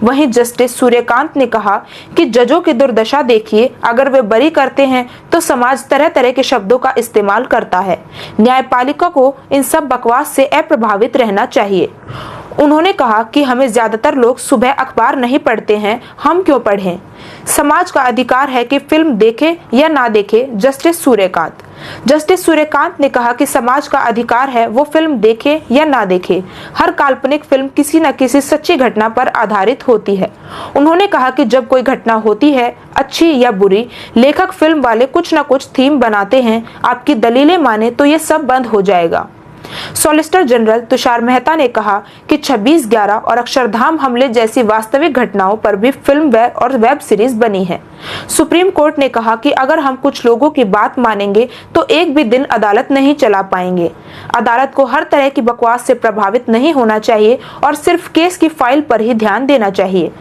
वहीं जस्टिस सूर्यकांत ने कहा कि जजों की दुर्दशा देखिए, अगर वे बरी करते हैं तो समाज तरह तरह के शब्दों का इस्तेमाल करता है। न्यायपालिका को इन सब बकवास से अप्रभावित रहना चाहिए। उन्होंने कहा कि हमें ज्यादातर लोग सुबह अखबार नहीं पढ़ते हैं, हम क्यों पढ़ें? समाज का अधिकार है कि फिल्म देखे या ना देखे। जस्टिस सूर्यकांत ने कहा कि समाज का अधिकार है वो फिल्म देखे या ना देखे। हर काल्पनिक फिल्म किसी न किसी सच्ची घटना पर आधारित होती है। उन्होंने कहा कि जब कोई घटना होती है, अच्छी या बुरी, लेखक फिल्म वाले कुछ न कुछ थीम बनाते हैं। आपकी दलीलें माने तो ये सब बंद हो जाएगा। सॉलिसिटर जनरल तुषार मेहता ने कहा कि 26/11 और अक्षरधाम हमले जैसी वास्तविक घटनाओं पर भी फिल्म और वेब सीरीज बनी है। सुप्रीम कोर्ट ने कहा कि अगर हम कुछ लोगों की बात मानेंगे तो एक भी दिन अदालत नहीं चला पाएंगे। अदालत को हर तरह की बकवास से प्रभावित नहीं होना चाहिए और सिर्फ केस की फाइल पर ही ध्यान देना चाहिए।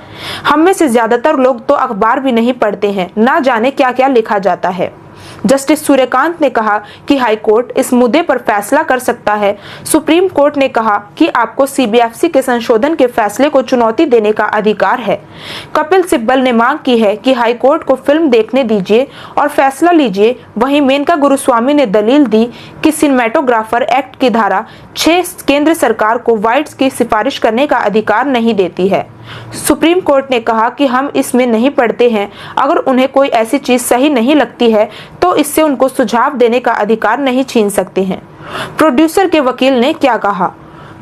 हम में से ज्यादातर लोग तो अखबार भी नहीं पढ़ते हैं, ना जाने क्या क्या लिखा जाता है। जस्टिस सूर्यकांत ने कहा कि हाई कोर्ट इस मुद्दे पर फैसला कर सकता है। सुप्रीम कोर्ट ने कहा कि आपको सीबीएफसी के संशोधन के फैसले को चुनौती देने का अधिकार है। कपिल सिब्बल ने मांग की है कि हाई कोर्ट को फिल्म देखने दीजिए और फैसला लीजिए। वहीं मेनका गुरुस्वामी ने दलील दी कि सिनेमेटोग्राफर एक्ट की धारा 6 केंद्र सरकार को वाइड्स की सिफारिश करने का अधिकार नहीं देती है। सुप्रीम कोर्ट ने कहा कि हम इसमें नहीं पढ़ते हैं। अगर उन्हें कोई ऐसी चीज सही नहीं लगती है तो इससे उनको सुझाव देने का अधिकार नहीं छीन सकते हैं। प्रोड्यूसर के वकील ने क्या कहा?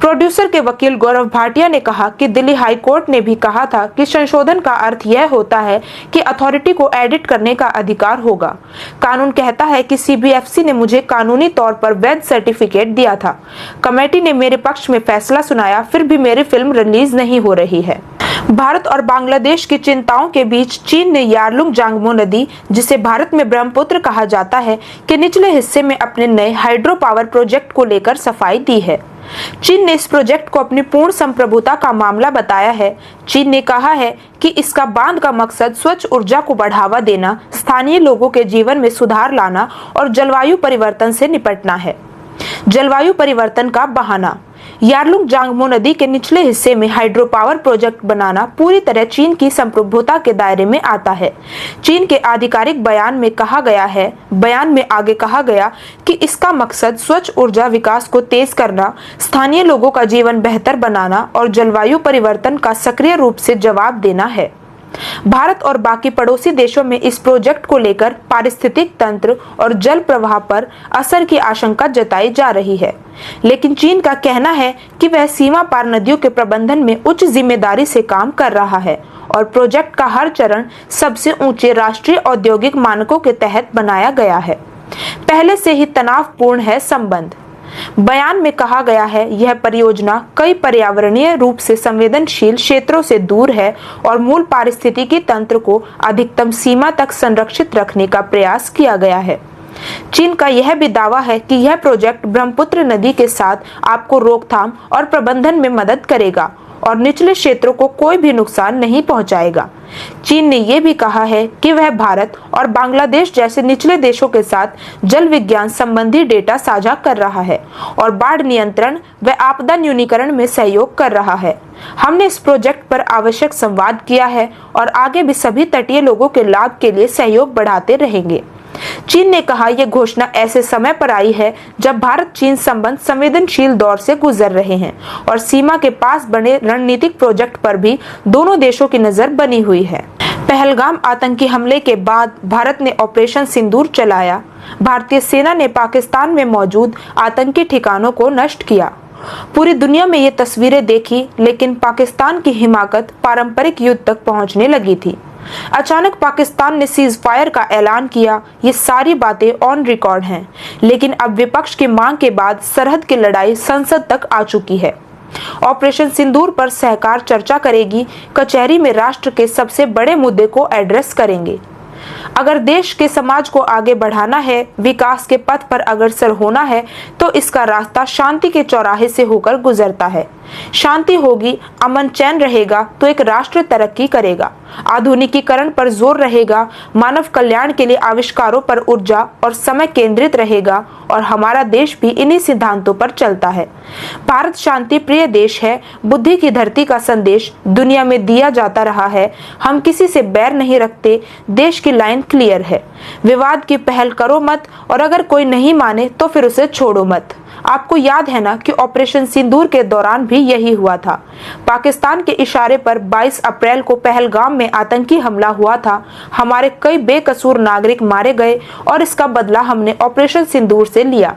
प्रोड्यूसर के वकील गौरव भाटिया ने कहा कि दिल्ली हाई कोर्ट ने भी कहा था कि संशोधन का अर्थ यह होता है कि अथॉरिटी को एडिट करने का अधिकार होगा। कानून कहता है कि सीबीएफसी ने मुझे कानूनी तौर पर वैध सर्टिफिकेट दिया था। कमेटी ने मेरे पक्ष में फैसला सुनाया, फिर भी मेरी फिल्म रिलीज नहीं हो रही है। भारत और बांग्लादेश की चिंताओं के बीच चीन ने यारलुंग जांगमो नदी, जिसे भारत में ब्रह्मपुत्र कहा जाता है, के निचले हिस्से में अपने नए हाइड्रो पावर प्रोजेक्ट को लेकर सफाई दी है। चीन ने इस प्रोजेक्ट को अपनी पूर्ण संप्रभुता का मामला बताया है। चीन ने कहा है कि इसका बांध का मकसद स्वच्छ ऊर्जा को बढ़ावा देना, स्थानीय लोगों के जीवन में सुधार लाना और जलवायु परिवर्तन से निपटना है। जलवायु परिवर्तन का बहाना। यारलुंग जांगमो नदी के निचले हिस्से में हाइड्रो पावर प्रोजेक्ट बनाना पूरी तरह चीन की संप्रभुता के दायरे में आता है। चीन के आधिकारिक बयान में आगे कहा गया कि इसका मकसद स्वच्छ ऊर्जा विकास को तेज करना, स्थानीय लोगों का जीवन बेहतर बनाना और जलवायु परिवर्तन का सक्रिय रूप से जवाब देना है। भारत और बाकी पड़ोसी देशों में इस प्रोजेक्ट को लेकर पारिस्थितिक तंत्र और जल प्रवाह पर असर की आशंका जताई जा रही है, लेकिन चीन का कहना है कि वह सीमा पार नदियों के प्रबंधन में उच्च जिम्मेदारी से काम कर रहा है और प्रोजेक्ट का हर चरण सबसे ऊंचे राष्ट्रीय औद्योगिक मानकों के तहत बनाया गया है। पहले से ही तनावपूर्ण है संबंध। बयान में कहा गया है, यह परियोजना कई पर्यावरणीय रूप से संवेदनशील क्षेत्रों से दूर है और मूल पारिस्थितिकी तंत्र को अधिकतम सीमा तक संरक्षित रखने का प्रयास किया गया है। चीन का यह भी दावा है कि यह प्रोजेक्ट ब्रह्मपुत्र नदी के साथ आपको रोकथाम और प्रबंधन में मदद करेगा और निचले क्षेत्रों को कोई भी नुकसान नहीं पहुंचाएगा। चीन ने यह भी कहा है कि वह भारत और बांग्लादेश जैसे निचले देशों के साथ जल विज्ञान संबंधी डेटा साझा कर रहा है और बाढ़ नियंत्रण व आपदा न्यूनीकरण में सहयोग कर रहा है। हमने इस प्रोजेक्ट पर आवश्यक संवाद किया है और आगे भी सभी तटीय लोगों के लाभ के लिए सहयोग बढ़ाते रहेंगे। चीन ने कहा, यह घोषणा ऐसे समय पर आई है जब भारत चीन संबंध संवेदनशील दौर से गुजर रहे हैं और सीमा के पास बने रणनीतिक प्रोजेक्ट पर भी दोनों देशों की नजर बनी हुई है। पहलगाम आतंकी हमले के बाद भारत ने ऑपरेशन सिंदूर चलाया। भारतीय सेना ने पाकिस्तान में मौजूद आतंकी ठिकानों को नष्ट किया। पूरी दुनिया में ये तस्वीरें देखी, लेकिन पाकिस्तान की हिमाकत पारंपरिक युद्ध तक पहुंचने लगी थी। अचानक पाकिस्तान ने सीज फायर का ऐलान किया। ये सारी बातें ऑन रिकॉर्ड हैं, लेकिन अब विपक्ष की मांग के बाद सरहद की लड़ाई संसद तक आ चुकी है। ऑपरेशन सिंदूर पर सरकार चर्चा करेगी, कचहरी में राष्ट्र के सबसे बड़े मुद्दे को एड्रेस करेंगे। अगर देश के समाज को आगे बढ़ाना है, विकास के पथ पर अग्रसर होना है, तो इसका रास्ता शांति के चौराहे से होकर गुजरता है। शांति होगी, अमन चैन रहेगा तो एक राष्ट्र तरक्की करेगा। आधुनिकीकरण पर जोर रहेगा, मानव कल्याण के लिए आविष्कारों पर ऊर्जा और समय केंद्रित रहेगा और हमारा देश भी इन्हीं सिद्धांतों पर चलता है। भारत शांति प्रिय देश है। बुद्धि की धरती का संदेश दुनिया में दिया जाता रहा है। हम किसी से बैर नहीं रखते। देश की लाइन क्लियर है, विवाद की पहल करो मत और अगर कोई नहीं माने तो फिर उसे छोड़ो मत। आपको याद है ना कि ऑपरेशन सिंदूर के दौरान भी यही हुआ था। पाकिस्तान के इशारे पर 22 अप्रैल को पहलगाम में आतंकी हमला हुआ था। हमारे कई बेकसूर नागरिक मारे गए और इसका बदला हमने ऑपरेशन सिंदूर से लिया।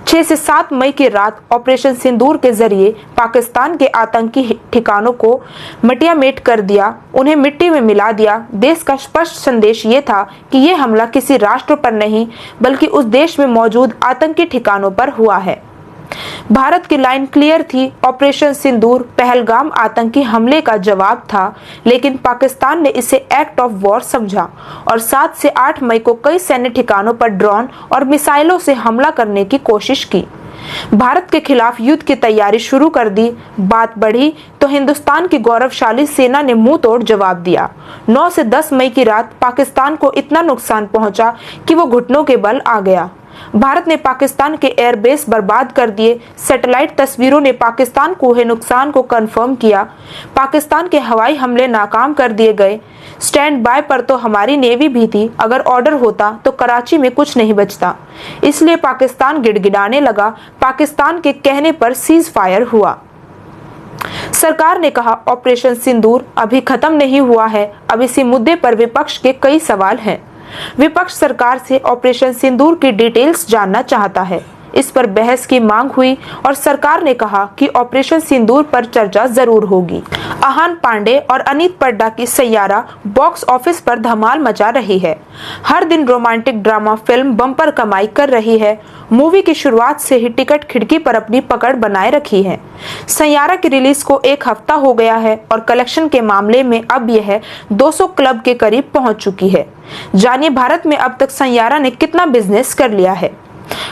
6 से 7 मई की रात ऑपरेशन सिंदूर के जरिए पाकिस्तान के आतंकी ठिकानों को मिटियामेट कर दिया, उन्हें मिट्टी में मिला दिया। देश का स्पष्ट संदेश ये था कि ये हमला किसी राष्ट्र पर नहीं, बल्कि उस देश में मौजूद आतंकी ठिकानों पर हुआ है। भारत की लाइन क्लियर थी। ऑपरेशन सिंदूर पहलगाम आतंकी हमले का जवाब था, लेकिन पाकिस्तान ने इसे एक्ट ऑफ वॉर समझा और 7 से 8 मई को कई सैन्य ठिकानों पर ड्रोन और मिसाइलों से हमला करने की कोशिश की। भारत के खिलाफ युद्ध की तैयारी शुरू कर दी। बात बढ़ी तो हिंदुस्तान की गौरवशाली सेना ने मुंह तोड़ जवाब दिया। 9 से 10 मई की रात पाकिस्तान को इतना नुकसान पहुंचा कि वो घुटनों के बल आ गया। भारत ने पाकिस्तान के एयरबेस बर्बाद कर दिए। सैटेलाइट तस्वीरों ने पाकिस्तान को हुए नुकसान को कंफर्म किया। पाकिस्तान के हवाई हमले नाकाम कर दिए गए। स्टैंड बाय पर तो हमारी नेवी भी थी। अगर ऑर्डर होता तो कराची में कुछ नहीं बचता। इसलिए पाकिस्तान गिड़गिड़ाने लगा। पाकिस्तान के कहने पर सीज फायर हुआ। सरकार ने कहा, ऑपरेशन सिंदूर अभी खत्म नहीं हुआ है। अब इसी मुद्दे पर विपक्ष के कई सवाल हैं। विपक्ष सरकार से ऑपरेशन सिंदूर की डिटेल्स जानना चाहता है। इस पर बहस की मांग हुई और सरकार ने कहा कि ऑपरेशन सिंदूर पर चर्चा जरूर होगी। आहान पांडे और अनीत पड्डा की सैयारा बॉक्स ऑफिस पर धमाल मचा रही है। हर दिन रोमांटिक ड्रामा फिल्म बम्पर कमाई कर रही है। मूवी की शुरुआत से ही टिकट खिड़की पर अपनी पकड़ बनाए रखी है। सैयारा की रिलीज को 1 हफ्ता हो गया है और कलेक्शन के मामले में अब यह 200 क्लब के करीब पहुंच चुकी है। जानिए भारत में अब तक सैयारा ने कितना बिजनेस कर लिया है।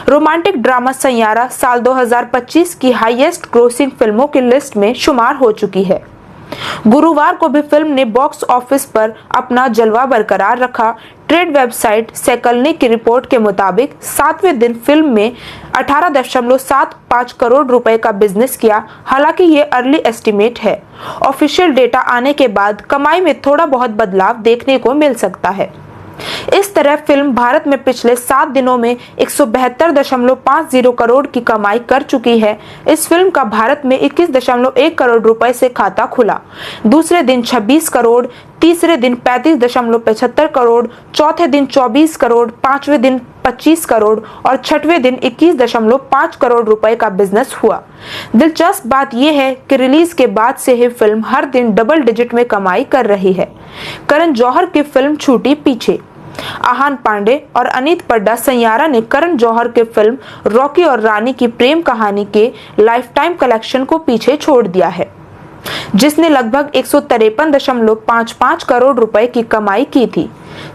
रोमांटिक ड्रामा सैयारा साल 2025 की हाईएस्ट ग्रोसिंग फिल्मों की लिस्ट में शुमार हो चुकी है। गुरुवार को भी फिल्म ने बॉक्स ऑफिस पर अपना जलवा बरकरार रखा। ट्रेड वेबसाइट सेकलनी की रिपोर्ट के मुताबिक 7वें दिन फिल्म में 18.75 करोड़ रुपए का बिजनेस किया। हालांकि ये अर्ली एस्टिमेट है। ऑफिशियल डेटा आने के बाद कमाई में थोड़ा बहुत बदलाव देखने को मिल सकता है। इस तरह फिल्म भारत में पिछले 7 दिनों में 172.50 करोड़ की कमाई कर चुकी है। इस फिल्म का भारत में 21.1 करोड़ रुपए से खाता खुला। दूसरे दिन 26 करोड़, तीसरे दिन 35.75 करोड़, चौथे दिन 24 करोड़, पांचवें दिन 25 करोड़ और छठवें दिन 21.5 करोड़ रुपए का बिजनेस हुआ। दिलचस्प बात यह है कि रिलीज के बाद से ही फिल्म हर दिन डबल डिजिट में कमाई कर रही है। करण जौहर की फिल्म छूटी पीछे। आहान पांडे और अनीत पड्डा सैयारा ने करण जौहर के फिल्म रॉकी और रानी की प्रेम कहानी के लाइफटाइम कलेक्शन को पीछे छोड़ दिया है, जिसने लगभग 153.55 करोड़ रुपए की कमाई की थी।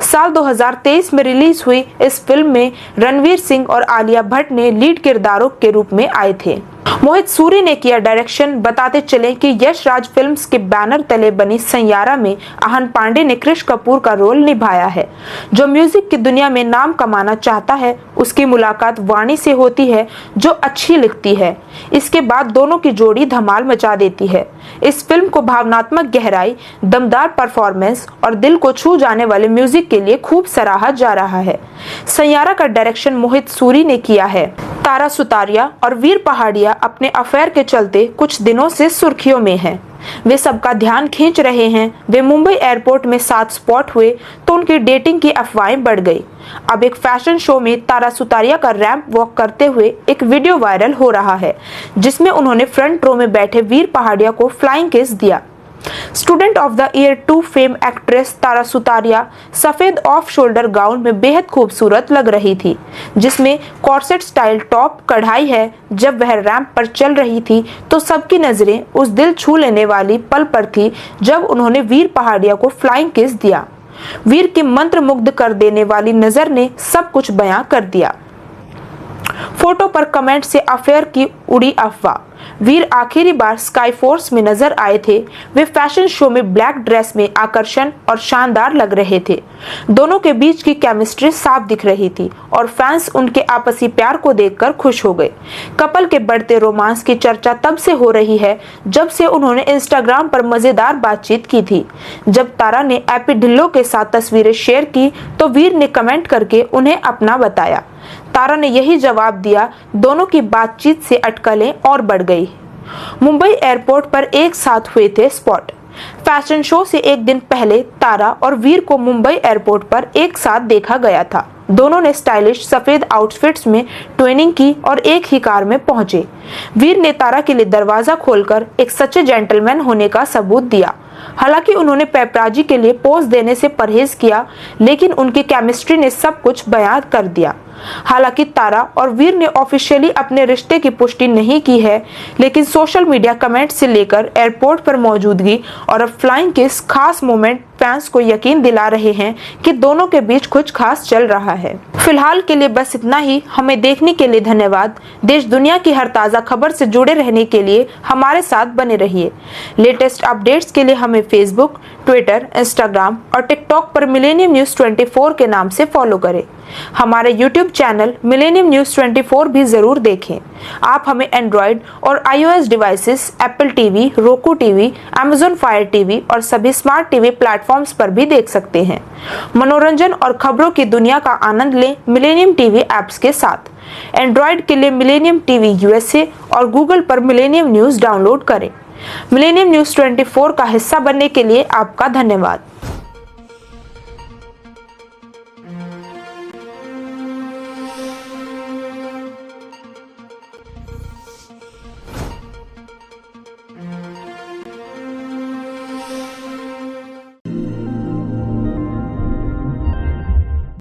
साल 2023 में रिलीज हुई इस फिल्म में रणवीर सिंह और आलिया भट्ट ने लीड किरदारों के रूप में आए थे। मोहित सूरी ने किया डायरेक्शन। बताते चले कि यश राज फिल्म्स के बैनर तले बनी सैयारा में आहान पांडे ने कृष कपूर का रोल निभाया है, जो म्यूजिक की दुनिया में नाम कमाना चाहता है। उसकी मुलाकात वाणी से होती है, जो अच्छी लिखती है। इसके बाद दोनों की जोड़ी धमाल मचा देती है। इस फिल्म को भावनात्मक गहराई, दमदार परफॉर्मेंस और दिल को छू जाने वाले म्यूजिक के लिए खूब सराहा जा रहा है। सैयारा का डायरेक्शन मोहित सूरी ने किया है। तारा सुतारिया और वीर पहाड़िया अपने अफेयर के चलते कुछ दिनों से सुर्खियों में हैं। वे सबका ध्यान खींच रहे हैं। वे मुंबई एयरपोर्ट में साथ स्पॉट हुए तो उनकी डेटिंग की अफवाहें बढ़ गई। अब एक फैशन शो में तारा सुतारिया का रैंप वॉक करते हुए एक वीडियो वायरल हो रहा है, जिसमें उन्होंने फ्रंट रो में बैठे वीर पहाड़िया को फ्लाइंग किस दिया। Student of the Year 2 fame actress Tara Sutaria सफेद ऑफ शोल्डर गाउन में बेहद खूबसूरत लग रही थी, जिसमें कॉर्सेट स्टाइल टॉप कढ़ाई है। जब वह रैंप पर चल रही थी तो सबकी नजरें उस दिल छू लेने वाली पल पर थी जब उन्होंने वीर पहाड़िया को फ्लाइंग किस दिया। वीर की मंत्रमुग्ध कर देने वाली नजर ने सब कुछ बयां कर दिया। फोटो पर कमेंट से अफेयर की उड़ी अफवाह। वीर आखिरी बार स्काई फोर्स में नजर आए थे। वे फैशन शो में ब्लैक ड्रेस में आकर्षण और शानदार लग रहे थे। दोनों के बीच की केमिस्ट्री साफ दिख रही थी और फैंस उनके आपसी प्यार को देखकर खुश हो गए। कपल के बढ़ते रोमांस की चर्चा तब से हो रही है जब से उन्होंने इंस्टाग्राम पर मजेदार बातचीत की थी। जब तारा ने एपी ढिल्लो के साथ तस्वीरें शेयर की तो वीर ने कमेंट करके उन्हें अपना बताया। तारा ने यही जवाब दिया। दोनों की बातचीत से अटकलें और बढ़ गई। मुंबई एयरपोर्ट पर एक साथ हुए थे स्पॉट। फैशन शो से एक दिन पहले तारा और वीर को मुंबई एयरपोर्ट पर एक साथ देखा गया था। दोनों ने स्टाइलिश सफेद आउटफिट्स में ट्विनिंग की और एक ही कार में पहुंचे। वीर ने तारा के लिए दरवाजा खोलकर एक सच्चे जेंटलमैन होने का सबूत दिया। हालांकि उन्होंने पेपराजी के लिए पोज देने से परहेज किया, लेकिन उनकी केमिस्ट्री ने सब कुछ बयां कर दिया। हालांकि तारा और वीर ने ऑफिशियली अपने रिश्ते की पुष्टि नहीं की है, लेकिन सोशल मीडिया कमेंट से लेकर एयरपोर्ट पर मौजूदगी और अब फ्लाइंग किस खास मोमेंट फैंस को यकीन दिला रहे हैं कि दोनों के बीच कुछ खास चल रहा है। फिलहाल के लिए बस इतना ही। हमें देखने के लिए धन्यवाद। देश दुनिया की हर ताज़ा खबर से जुड़े रहने के लिए हमारे साथ बने रहिए। लेटेस्ट अपडेट्स के लिए हमें फेसबुक, ट्विटर, इंस्टाग्राम और टिकटॉक पर मिलेनियम न्यूज़ 24 के नाम से फॉलो करें। हमारे यूट्यूब चैनल मिलेनियम न्यूज़ 24 भी जरूर देखें। आप हमें एंड्रॉयड और iOS devices, Apple TV, roku TV, Amazon Fire TV और सभी स्मार्ट टीवी प्लेटफॉर्म्स पर भी देख सकते हैं। मनोरंजन और खबरों की दुनिया का आनंद लें मिलेनियम टीवी ऐप्स के साथ। एंड्रॉयड के लिए मिलेनियम टीवी USA और गूगल पर मिलेनियम न्यूज़ डाउनलोड करें। मिलेनियम न्यूज़ 24 का हिस्सा बनने के लिए आपका धन्यवाद।